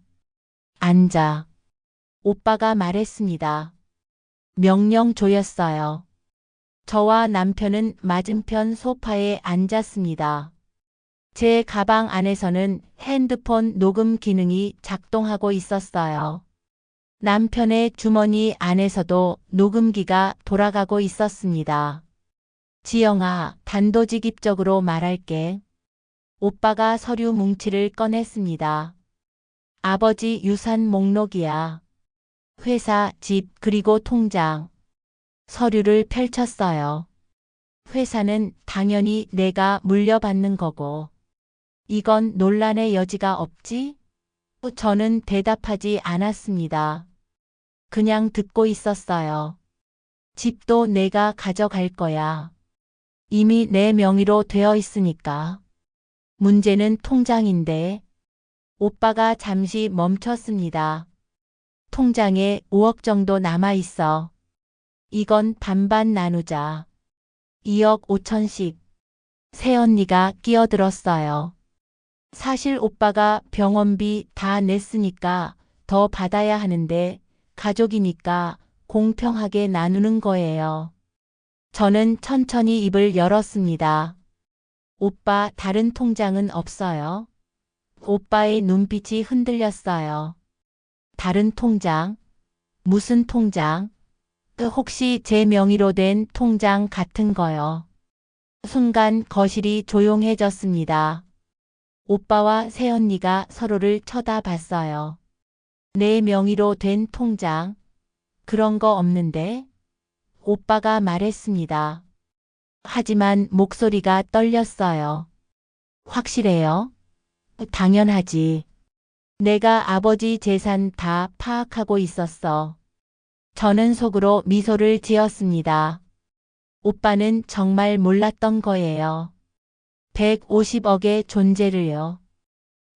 앉아. 오빠가 말했습니다. 명령조였어요. 저와 남편은 맞은편 소파에 앉았습니다. 제 가방 안에서는 핸드폰 녹음 기능이 작동하고 있었어요. 남편의 주머니 안에서도 녹음기가 돌아가고 있었습니다. 지영아, 단도직입적으로 말할게. 오빠가 서류 뭉치를 꺼냈습니다. 아버지 유산 목록이야. 회사, 집, 그리고 통장. 서류를 펼쳤어요. 회사는 당연히 내가 물려받는 거고. 이건 논란의 여지가 없지? 저는 대답하지 않았습니다. 그냥 듣고 있었어요. 집도 내가 가져갈 거야. 이미 내 명의로 되어 있으니까. 문제는 통장인데. 오빠가 잠시 멈췄습니다. 통장에 5억 정도 남아 있어. 이건 반반 나누자. 2억 5천씩. 새언니가 끼어들었어요. 사실 오빠가 병원비 다 냈으니까 더 받아야 하는데 가족이니까 공평하게 나누는 거예요. 저는 천천히 입을 열었습니다. 오빠 다른 통장은 없어요? 오빠의 눈빛이 흔들렸어요. 다른 통장? 무슨 통장? 혹시 제 명의로 된 통장 같은 거요? 순간 거실이 조용해졌습니다. 오빠와 새언니가 서로를 쳐다봤어요. 내 명의로 된 통장? 그런 거 없는데? 오빠가 말했습니다. 하지만 목소리가 떨렸어요. 확실해요? 당연하지. 내가 아버지 재산 다 파악하고 있었어. 저는 속으로 미소를 지었습니다. 오빠는 정말 몰랐던 거예요. 150억의 존재를요.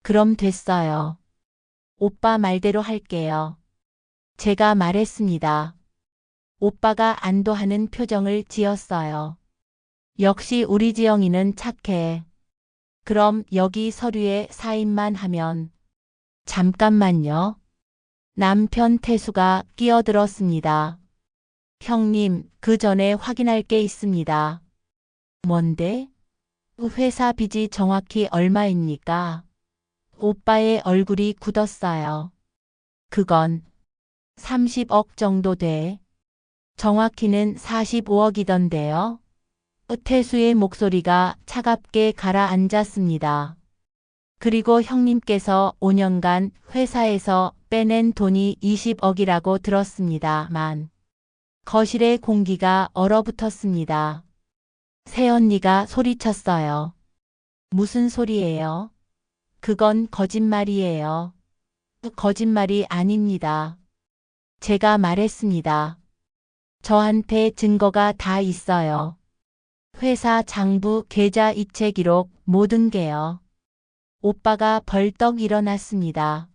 그럼 됐어요. 오빠 말대로 할게요. 제가 말했습니다. 오빠가 안도하는 표정을 지었어요. 역시 우리 지영이는 착해. 그럼 여기 서류에 사인만 하면. 잠깐만요. 남편 태수가 끼어들었습니다. 형님, 그 전에 확인할 게 있습니다. 뭔데? 회사 빚이 정확히 얼마입니까? 오빠의 얼굴이 굳었어요. 그건 30억 정도 돼. 정확히는 45억이던데요. 태수의 목소리가 차갑게 가라앉았습니다. 그리고 형님께서 5년간 회사에서 빼낸 돈이 20억이라고 들었습니다만. 거실의 공기가 얼어붙었습니다. 새언니가 소리쳤어요. 무슨 소리예요? 그건 거짓말이에요. 거짓말이 아닙니다. 제가 말했습니다. 저한테 증거가 다 있어요. 회사 장부 계좌 이체 기록 모든 게요. 오빠가 벌떡 일어났습니다.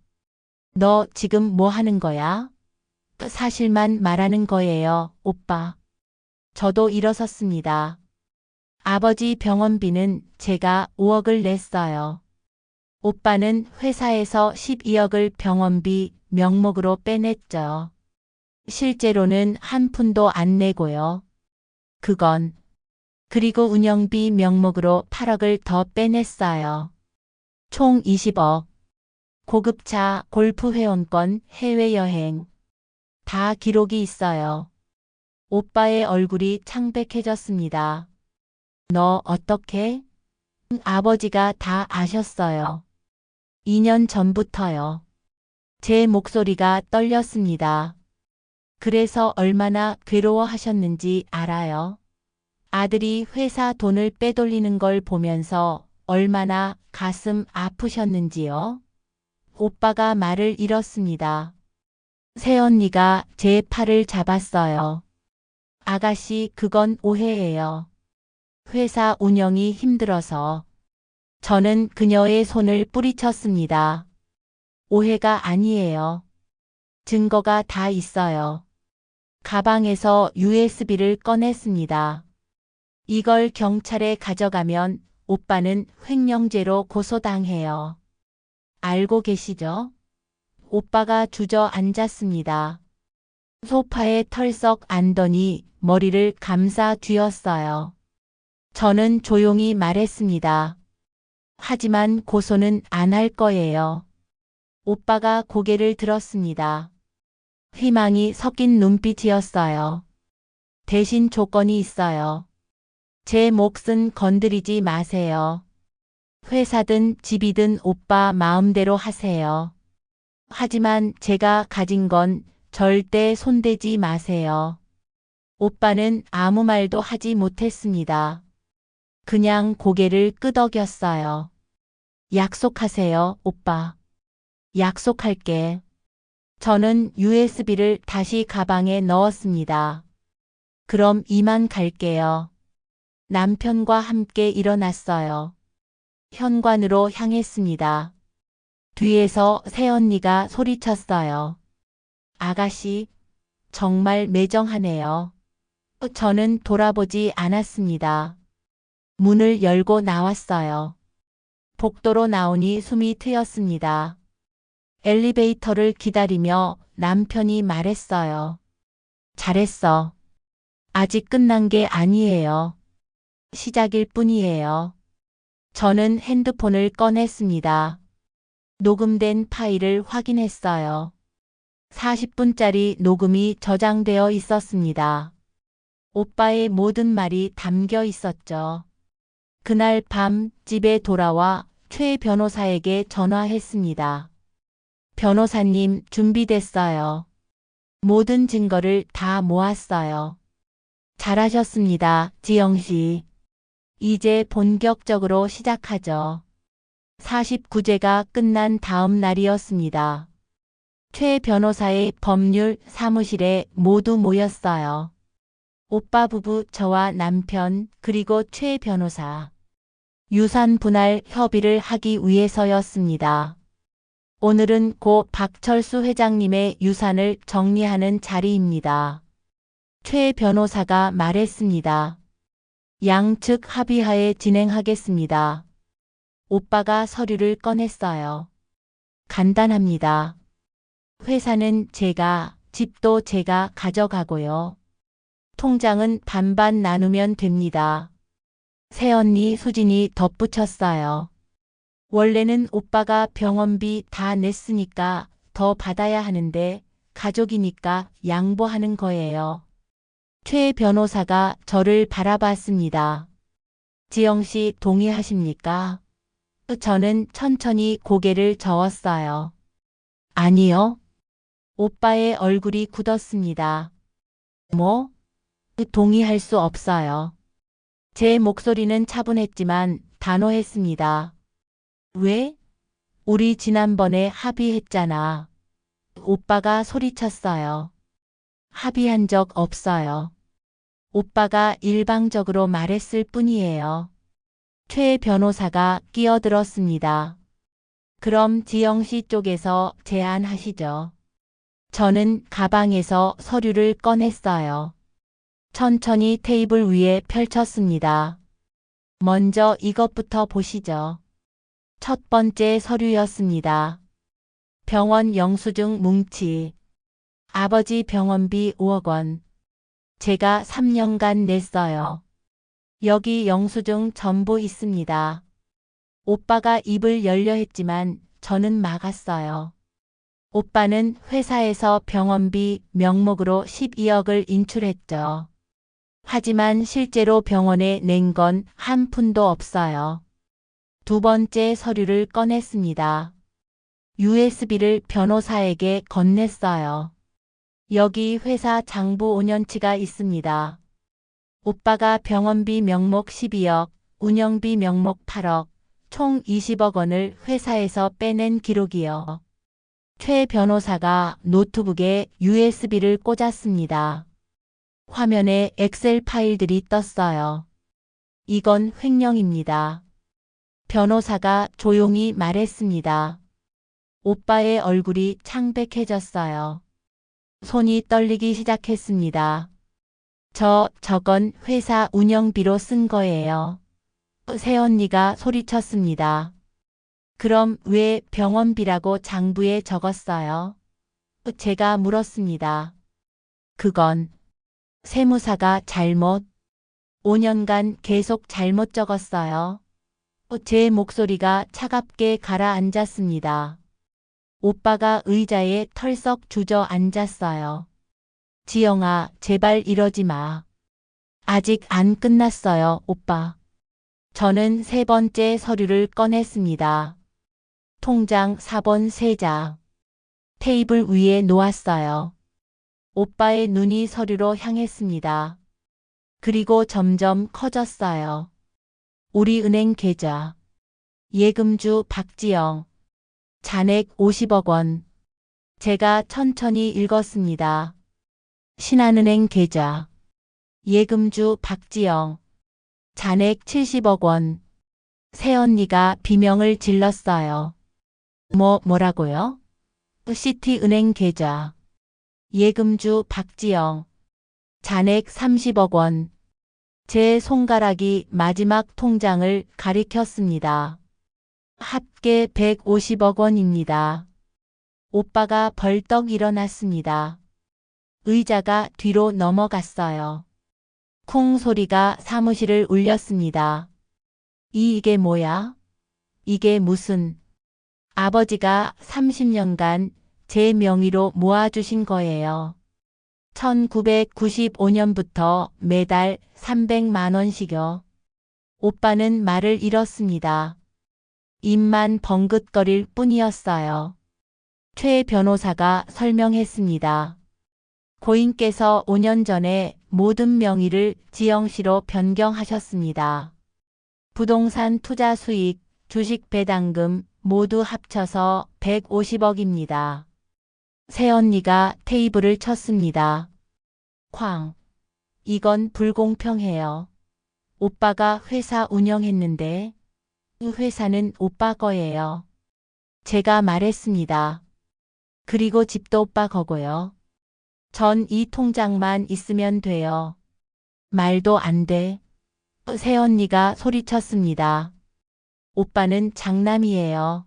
너 지금 뭐 하는 거야? 사실만 말하는 거예요, 오빠. 저도 일어섰습니다. 아버지 병원비는 제가 5억을 냈어요. 오빠는 회사에서 12억을 병원비 명목으로 빼냈죠. 실제로는 한 푼도 안 내고요. 그건. 그리고 운영비 명목으로 8억을 더 빼냈어요. 총 20억. 고급차, 골프 회원권, 해외여행. 다 기록이 있어요. 오빠의 얼굴이 창백해졌습니다. 너 어떻게? 아버지가 다 아셨어요. 2년 전부터요. 제 목소리가 떨렸습니다. 그래서 얼마나 괴로워하셨는지 알아요? 아들이 회사 돈을 빼돌리는 걸 보면서 얼마나 가슴 아프셨는지요? 오빠가 말을 잃었습니다. 새언니가 제 팔을 잡았어요. 아가씨, 그건 오해예요. 회사 운영이 힘들어서. 저는 그녀의 손을 뿌리쳤습니다. 오해가 아니에요. 증거가 다 있어요. 가방에서 USB를 꺼냈습니다. 이걸 경찰에 가져가면 오빠는 횡령죄로 고소당해요. 알고 계시죠? 오빠가 주저앉았습니다. 소파에 털썩 앉더니 머리를 감싸 쥐었어요. 저는 조용히 말했습니다. 하지만 고소는 안 할 거예요. 오빠가 고개를 들었습니다. 희망이 섞인 눈빛이었어요. 대신 조건이 있어요. 제 몫은 건드리지 마세요. 회사든 집이든 오빠 마음대로 하세요. 하지만 제가 가진 건 절대 손대지 마세요. 오빠는 아무 말도 하지 못했습니다. 그냥 고개를 끄덕였어요. 약속하세요, 오빠. 약속할게. 저는 USB를 다시 가방에 넣었습니다. 그럼 이만 갈게요. 남편과 함께 일어났어요. 현관으로 향했습니다. 뒤에서 새언니가 소리쳤어요. 아가씨, 정말 매정하네요. 저는 돌아보지 않았습니다. 문을 열고 나왔어요. 복도로 나오니 숨이 트였습니다. 엘리베이터를 기다리며 남편이 말했어요. 잘했어. 아직 끝난 게 아니에요. 시작일 뿐이에요. 저는 핸드폰을 꺼냈습니다. 녹음된 파일을 확인했어요. 40분짜리 녹음이 저장되어 있었습니다. 오빠의 모든 말이 담겨 있었죠. 그날 밤 집에 돌아와 최 변호사에게 전화했습니다. 변호사님, 준비됐어요. 모든 증거를 다 모았어요. 잘하셨습니다, 지영 씨. 이제 본격적으로 시작하죠. 49제가 끝난 다음 날이었습니다. 최 변호사의 법률 사무실에 모두 모였어요. 오빠 부부, 저와 남편, 그리고 최 변호사. 유산 분할 협의를 하기 위해서였습니다. 오늘은 고 박철수 회장님의 유산을 정리하는 자리입니다. 최 변호사가 말했습니다. 양측 합의하에 진행하겠습니다. 오빠가 서류를 꺼냈어요. 간단합니다. 회사는 제가, 집도 제가 가져가고요. 통장은 반반 나누면 됩니다. 새언니 수진이 덧붙였어요. 원래는 오빠가 병원비 다 냈으니까 더 받아야 하는데 가족이니까 양보하는 거예요. 최 변호사가 저를 바라봤습니다. 지영 씨 동의하십니까? 저는 천천히 고개를 저었어요. 아니요. 오빠의 얼굴이 굳었습니다. 뭐? 동의할 수 없어요. 제 목소리는 차분했지만 단호했습니다. 왜? 우리 지난번에 합의했잖아. 오빠가 소리쳤어요. 합의한 적 없어요. 오빠가 일방적으로 말했을 뿐이에요. 최 변호사가 끼어들었습니다. 그럼 지영 씨 쪽에서 제안하시죠. 저는 가방에서 서류를 꺼냈어요. 천천히 테이블 위에 펼쳤습니다. 먼저 이것부터 보시죠. 첫 번째 서류였습니다. 병원 영수증 뭉치. 아버지 병원비 5억 원. 제가 3년간 냈어요. 여기 영수증 전부 있습니다. 오빠가 입을 열려 했지만 저는 막았어요. 오빠는 회사에서 병원비 명목으로 12억을 인출했죠. 하지만 실제로 병원에 낸 건 한 푼도 없어요. 두 번째 서류를 꺼냈습니다. USB를 변호사에게 건넸어요. 여기 회사 장부 5년치가 있습니다. 오빠가 병원비 명목 12억, 운영비 명목 8억, 총 20억 원을 회사에서 빼낸 기록이요. 최 변호사가 노트북에 USB를 꽂았습니다. 화면에 엑셀 파일들이 떴어요. 이건 횡령입니다. 변호사가 조용히 말했습니다. 오빠의 얼굴이 창백해졌어요. 손이 떨리기 시작했습니다. 저건 회사 운영비로 쓴 거예요. 새언니가 소리쳤습니다. 그럼 왜 병원비라고 장부에 적었어요? 제가 물었습니다. 그건 세무사가 잘못, 5년간 계속 잘못 적었어요. 제 목소리가 차갑게 가라앉았습니다. 오빠가 의자에 털썩 주저앉았어요. 지영아, 제발 이러지 마. 아직 안 끝났어요, 오빠. 저는 세 번째 서류를 꺼냈습니다. 통장 4번 3자. 테이블 위에 놓았어요. 오빠의 눈이 서류로 향했습니다. 그리고 점점 커졌어요. 우리은행 계좌. 예금주 박지영. 잔액 50억 원. 제가 천천히 읽었습니다. 신한은행 계좌. 예금주 박지영. 잔액 70억 원. 새언니가 비명을 질렀어요. 뭐라고요? 시티은행 계좌. 예금주 박지영. 잔액 30억 원. 제 손가락이 마지막 통장을 가리켰습니다. 합계 150억 원입니다. 오빠가 벌떡 일어났습니다. 의자가 뒤로 넘어갔어요. 쿵 소리가 사무실을 울렸습니다. 이게 뭐야? 이게 무슨... 아버지가 30년간 제 명의로 모아주신 거예요. 1995년부터 매달 300만 원씩요. 오빠는 말을 잃었습니다. 입만 벙긋거릴 뿐이었어요. 최 변호사가 설명했습니다. 고인께서 5년 전에 모든 명의를 지영 씨로 변경하셨습니다. 부동산 투자 수익, 주식 배당금 모두 합쳐서 150억입니다. 새언니가 테이블을 쳤습니다. 쾅. 이건 불공평해요. 오빠가 회사 운영했는데 이 회사는 오빠 거예요. 제가 말했습니다. 그리고 집도 오빠 거고요. 전 이 통장만 있으면 돼요. 말도 안 돼. 새언니가 소리쳤습니다. 오빠는 장남이에요.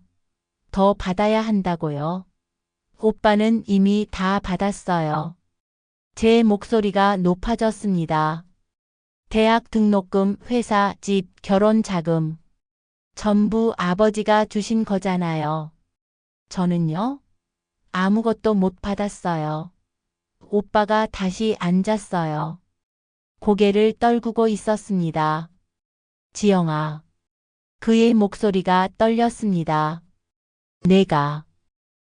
더 받아야 한다고요. 오빠는 이미 다 받았어요. 제 목소리가 높아졌습니다. 대학 등록금, 회사, 집, 결혼 자금. 전부 아버지가 주신 거잖아요. 저는요? 아무것도 못 받았어요. 오빠가 다시 앉았어요. 고개를 떨구고 있었습니다. 지영아. 그의 목소리가 떨렸습니다.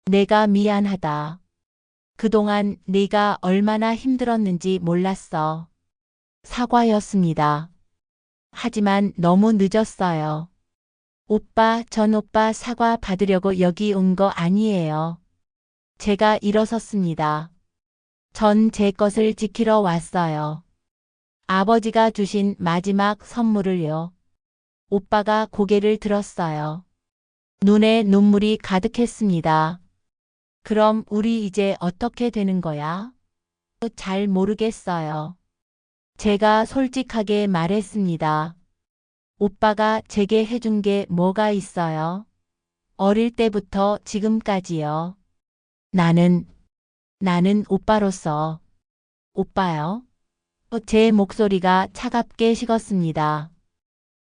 내가 미안하다. 그동안 네가 얼마나 힘들었는지 몰랐어. 사과였습니다. 하지만 너무 늦었어요. 오빠, 전 오빠 사과 받으려고 여기 온 거 아니에요. 제가 일어섰습니다. 전 제 것을 지키러 왔어요. 아버지가 주신 마지막 선물을요. 오빠가 고개를 들었어요. 눈에 눈물이 가득했습니다. 그럼 우리 이제 어떻게 되는 거야? 잘 모르겠어요. 제가 솔직하게 말했습니다. 오빠가 제게 해준 게 뭐가 있어요? 어릴 때부터 지금까지요. 나는 오빠로서. 오빠요? 제 목소리가 차갑게 식었습니다.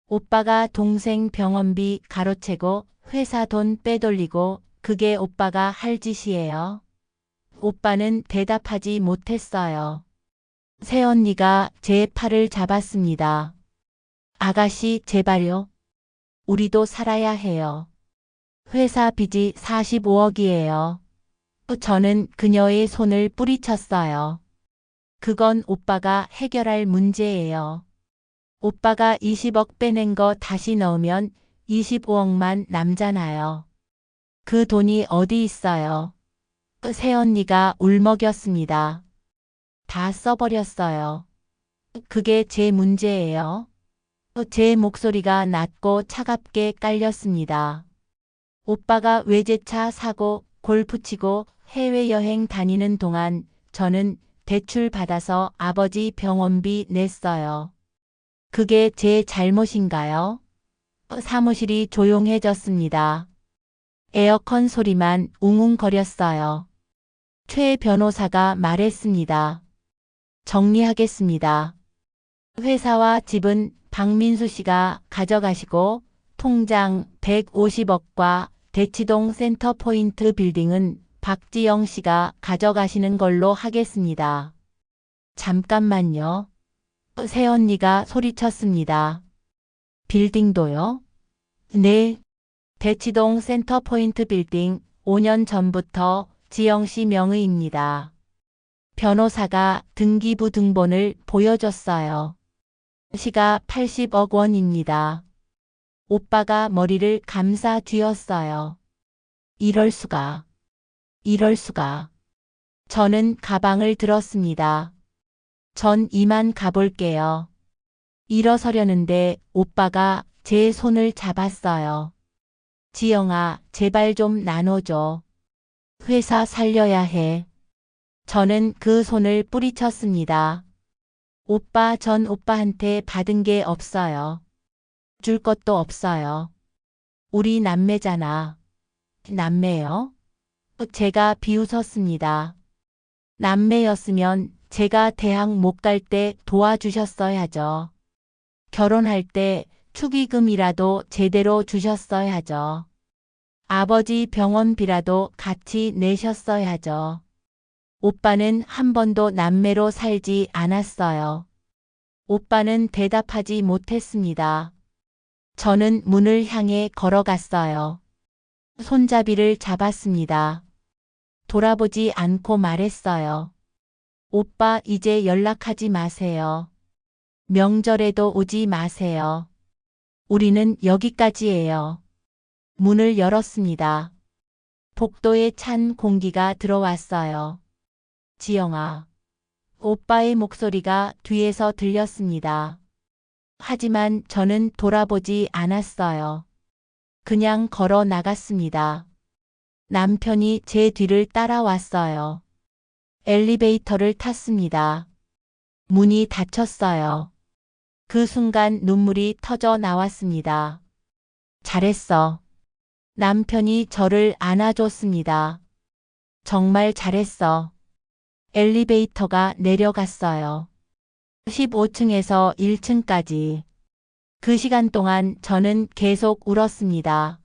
오빠가 동생 병원비 가로채고 회사 돈 빼돌리고 그게 오빠가 할 짓이에요. 오빠는 대답하지 못했어요. 새언니가 제 팔을 잡았습니다. 아가씨 제발요. 우리도 살아야 해요. 회사 빚이 45억이에요. 저는 그녀의 손을 뿌리쳤어요. 그건 오빠가 해결할 문제예요. 오빠가 20억 빼낸 거 다시 넣으면 25억만 남잖아요. 그 돈이 어디 있어요? 새언니가 울먹였습니다. 다 써버렸어요. 그게 제 문제예요. 제 목소리가 낮고 차갑게 깔렸습니다. 오빠가 외제차 사고 골프 치고 해외여행 다니는 동안 저는 대출 받아서 아버지 병원비 냈어요. 그게 제 잘못인가요? 사무실이 조용해졌습니다. 에어컨 소리만 웅웅거렸어요. 최 변호사가 말했습니다. 정리하겠습니다. 회사와 집은 박민수 씨가 가져가시고 통장 150억과 대치동 센터포인트 빌딩은 박지영 씨가 가져가시는 걸로 하겠습니다. 잠깐만요. 새언니가 소리쳤습니다. 빌딩도요? 네. 대치동 센터포인트 빌딩 5년 전부터 지영 씨 명의입니다. 변호사가 등기부 등본을 보여줬어요. 시가 80억 원입니다. 오빠가 머리를 감싸 쥐었어요. 이럴 수가. 저는 가방을 들었습니다. 전 이만 가볼게요. 일어서려는데 오빠가 제 손을 잡았어요. 지영아, 제발 좀 나눠줘. 회사 살려야 해. 저는 그 손을 뿌리쳤습니다. 오빠, 전 오빠한테 받은 게 없어요. 줄 것도 없어요. 우리 남매잖아. 남매요? 제가 비웃었습니다. 남매였으면 제가 대학 못 갈 때 도와주셨어야죠. 결혼할 때 축의금이라도 제대로 주셨어야죠. 아버지 병원비라도 같이 내셨어야죠. 오빠는 한 번도 남매로 살지 않았어요. 오빠는 대답하지 못했습니다. 저는 문을 향해 걸어갔어요. 손잡이를 잡았습니다. 돌아보지 않고 말했어요. 오빠, 이제 연락하지 마세요. 명절에도 오지 마세요. 우리는 여기까지예요. 문을 열었습니다. 복도에 찬 공기가 들어왔어요. 지영아. 오빠의 목소리가 뒤에서 들렸습니다. 하지만 저는 돌아보지 않았어요. 그냥 걸어 나갔습니다. 남편이 제 뒤를 따라왔어요. 엘리베이터를 탔습니다. 문이 닫혔어요. 그 순간 눈물이 터져 나왔습니다. 잘했어. 남편이 저를 안아줬습니다. 정말 잘했어. 엘리베이터가 내려갔어요. 15층에서 1층까지. 그 시간 동안 저는 계속 울었습니다.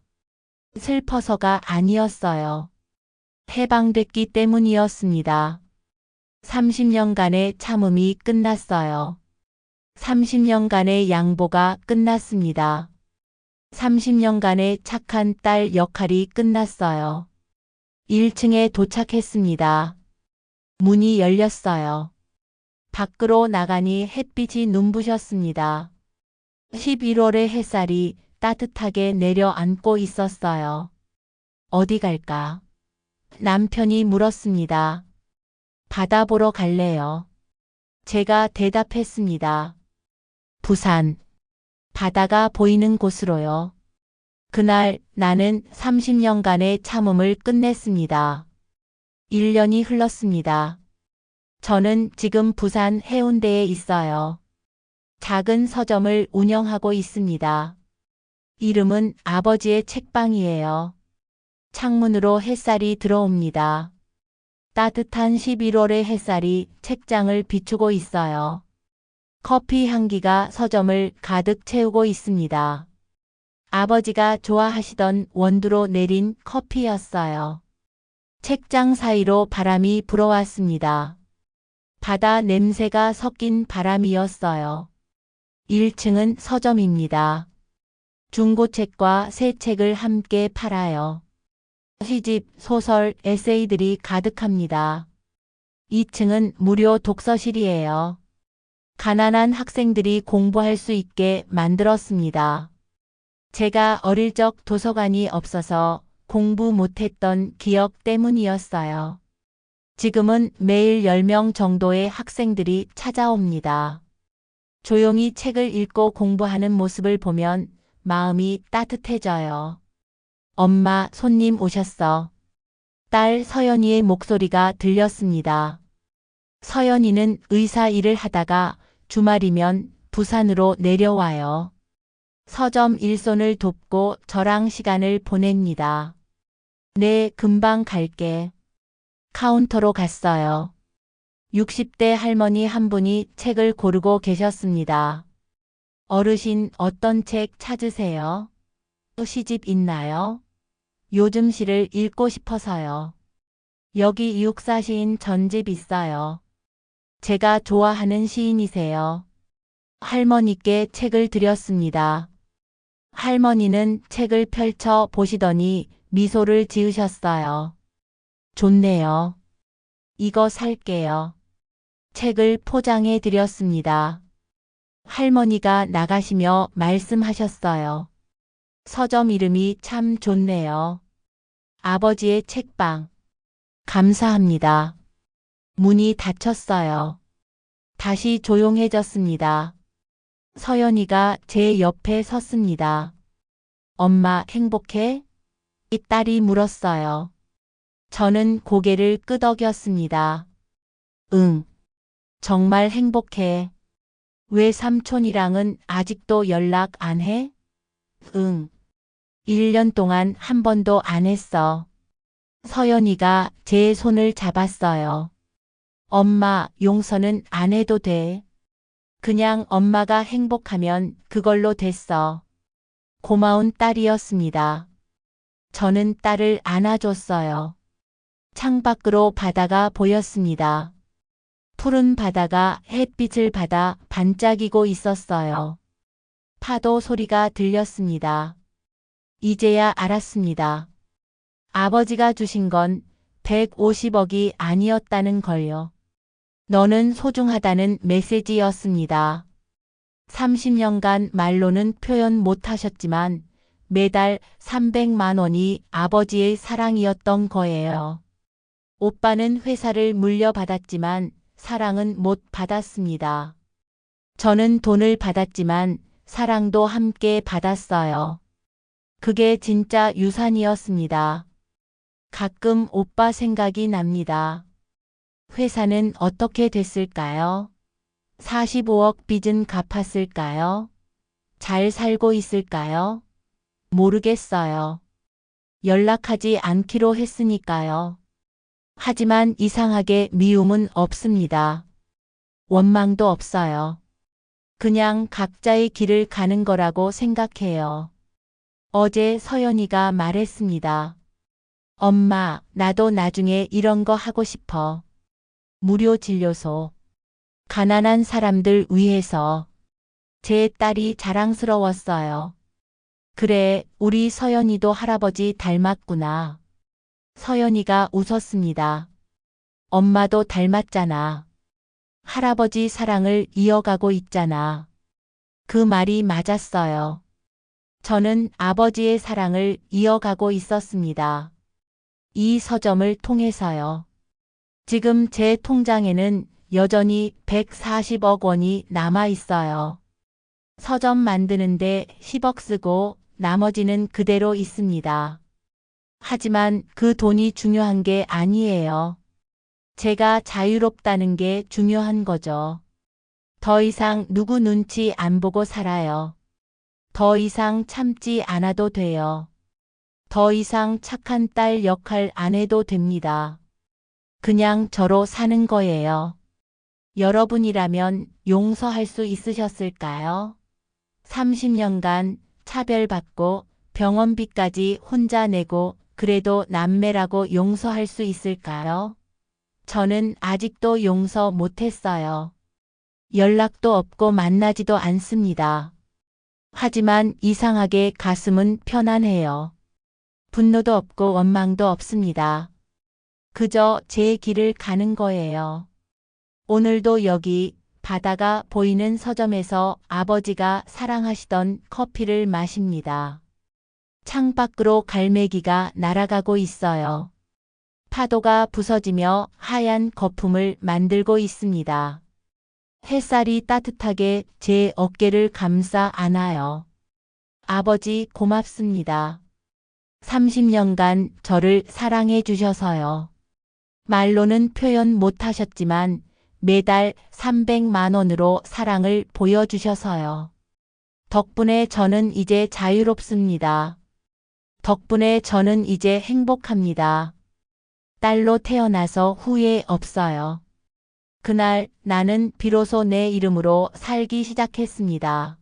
슬퍼서가 아니었어요. 해방됐기 때문이었습니다. 30년간의 참음이 끝났어요. 30년간의 양보가 끝났습니다. 30년간의 착한 딸 역할이 끝났어요. 1층에 도착했습니다. 문이 열렸어요. 밖으로 나가니 햇빛이 눈부셨습니다. 11월의 햇살이 따뜻하게 내려앉고 있었어요. 어디 갈까? 남편이 물었습니다. 바다 보러 갈래요? 제가 대답했습니다. 부산. 바다가 보이는 곳으로요. 그날 나는 30년간의 참음을 끝냈습니다. 1년이 흘렀습니다. 저는 지금 부산 해운대에 있어요. 작은 서점을 운영하고 있습니다. 이름은 아버지의 책방이에요. 창문으로 햇살이 들어옵니다. 따뜻한 11월의 햇살이 책장을 비추고 있어요. 커피 향기가 서점을 가득 채우고 있습니다. 아버지가 좋아하시던 원두로 내린 커피였어요. 책장 사이로 바람이 불어왔습니다. 바다 냄새가 섞인 바람이었어요. 1층은 서점입니다. 중고책과 새 책을 함께 팔아요. 시집, 소설, 에세이들이 가득합니다. 2층은 무료 독서실이에요. 가난한 학생들이 공부할 수 있게 만들었습니다. 제가 어릴 적 도서관이 없어서 공부 못했던 기억 때문이었어요. 지금은 매일 10명 정도의 학생들이 찾아옵니다. 조용히 책을 읽고 공부하는 모습을 보면 마음이 따뜻해져요. 엄마, 손님 오셨어. 딸 서연이의 목소리가 들렸습니다. 서연이는 의사 일을 하다가 주말이면 부산으로 내려와요. 서점 일손을 돕고 저랑 시간을 보냅니다. 네, 금방 갈게. 카운터로 갔어요. 60대 할머니 한 분이 책을 고르고 계셨습니다. 어르신, 어떤 책 찾으세요? 시집 있나요? 요즘 시를 읽고 싶어서요. 여기 육사 시인 전집 있어요. 제가 좋아하는 시인이세요. 할머니께 책을 드렸습니다. 할머니는 책을 펼쳐 보시더니 미소를 지으셨어요. 좋네요. 이거 살게요. 책을 포장해 드렸습니다. 할머니가 나가시며 말씀하셨어요. 서점 이름이 참 좋네요. 아버지의 책방. 감사합니다. 문이 닫혔어요. 다시 조용해졌습니다. 서연이가 제 옆에 섰습니다. 엄마, 행복해? 이 딸이 물었어요. 저는 고개를 끄덕였습니다. 응, 정말 행복해. 왜 삼촌이랑은 아직도 연락 안 해? 응, 1년 동안 한 번도 안 했어. 서연이가 제 손을 잡았어요. 엄마, 용서는 안 해도 돼. 그냥 엄마가 행복하면 그걸로 됐어. 고마운 딸이었습니다. 저는 딸을 안아줬어요. 창밖으로 바다가 보였습니다. 푸른 바다가 햇빛을 받아 반짝이고 있었어요. 파도 소리가 들렸습니다. 이제야 알았습니다. 아버지가 주신 건 150억이 아니었다는 걸요. 너는 소중하다는 메시지였습니다. 30년간 말로는 표현 못하셨지만 매달 300만 원이 아버지의 사랑이었던 거예요. 오빠는 회사를 물려받았지만 사랑은 못 받았습니다. 저는 돈을 받았지만 사랑도 함께 받았어요. 그게 진짜 유산이었습니다. 가끔 오빠 생각이 납니다. 회사는 어떻게 됐을까요? 45억 빚은 갚았을까요? 잘 살고 있을까요? 모르겠어요. 연락하지 않기로 했으니까요. 하지만 이상하게 미움은 없습니다. 원망도 없어요. 그냥 각자의 길을 가는 거라고 생각해요. 어제 서연이가 말했습니다. 엄마, 나도 나중에 이런 거 하고 싶어. 무료 진료소. 가난한 사람들 위해서. 제 딸이 자랑스러웠어요. 그래, 우리 서연이도 할아버지 닮았구나. 서연이가 웃었습니다. 엄마도 닮았잖아. 할아버지 사랑을 이어가고 있잖아. 그 말이 맞았어요. 저는 아버지의 사랑을 이어가고 있었습니다. 이 서점을 통해서요. 지금 제 통장에는 여전히 140억 원이 남아 있어요. 서점 만드는데 10억 쓰고 나머지는 그대로 있습니다. 하지만 그 돈이 중요한 게 아니에요. 제가 자유롭다는 게 중요한 거죠. 더 이상 누구 눈치 안 보고 살아요. 더 이상 참지 않아도 돼요. 더 이상 착한 딸 역할 안 해도 됩니다. 그냥 저로 사는 거예요. 여러분이라면 용서할 수 있으셨을까요? 30년간 차별받고 병원비까지 혼자 내고 그래도 남매라고 용서할 수 있을까요? 저는 아직도 용서 못했어요. 연락도 없고 만나지도 않습니다. 하지만 이상하게 가슴은 편안해요. 분노도 없고 원망도 없습니다. 그저 제 길을 가는 거예요. 오늘도 여기 바다가 보이는 서점에서 아버지가 사랑하시던 커피를 마십니다. 창밖으로 갈매기가 날아가고 있어요. 파도가 부서지며 하얀 거품을 만들고 있습니다. 햇살이 따뜻하게 제 어깨를 감싸 안아요. 아버지 고맙습니다. 30년간 저를 사랑해 주셔서요. 말로는 표현 못하셨지만 매달 300만 원으로 사랑을 보여주셔서요. 덕분에 저는 이제 자유롭습니다. 덕분에 저는 이제 행복합니다. 딸로 태어나서 후회 없어요. 그날 나는 비로소 내 이름으로 살기 시작했습니다.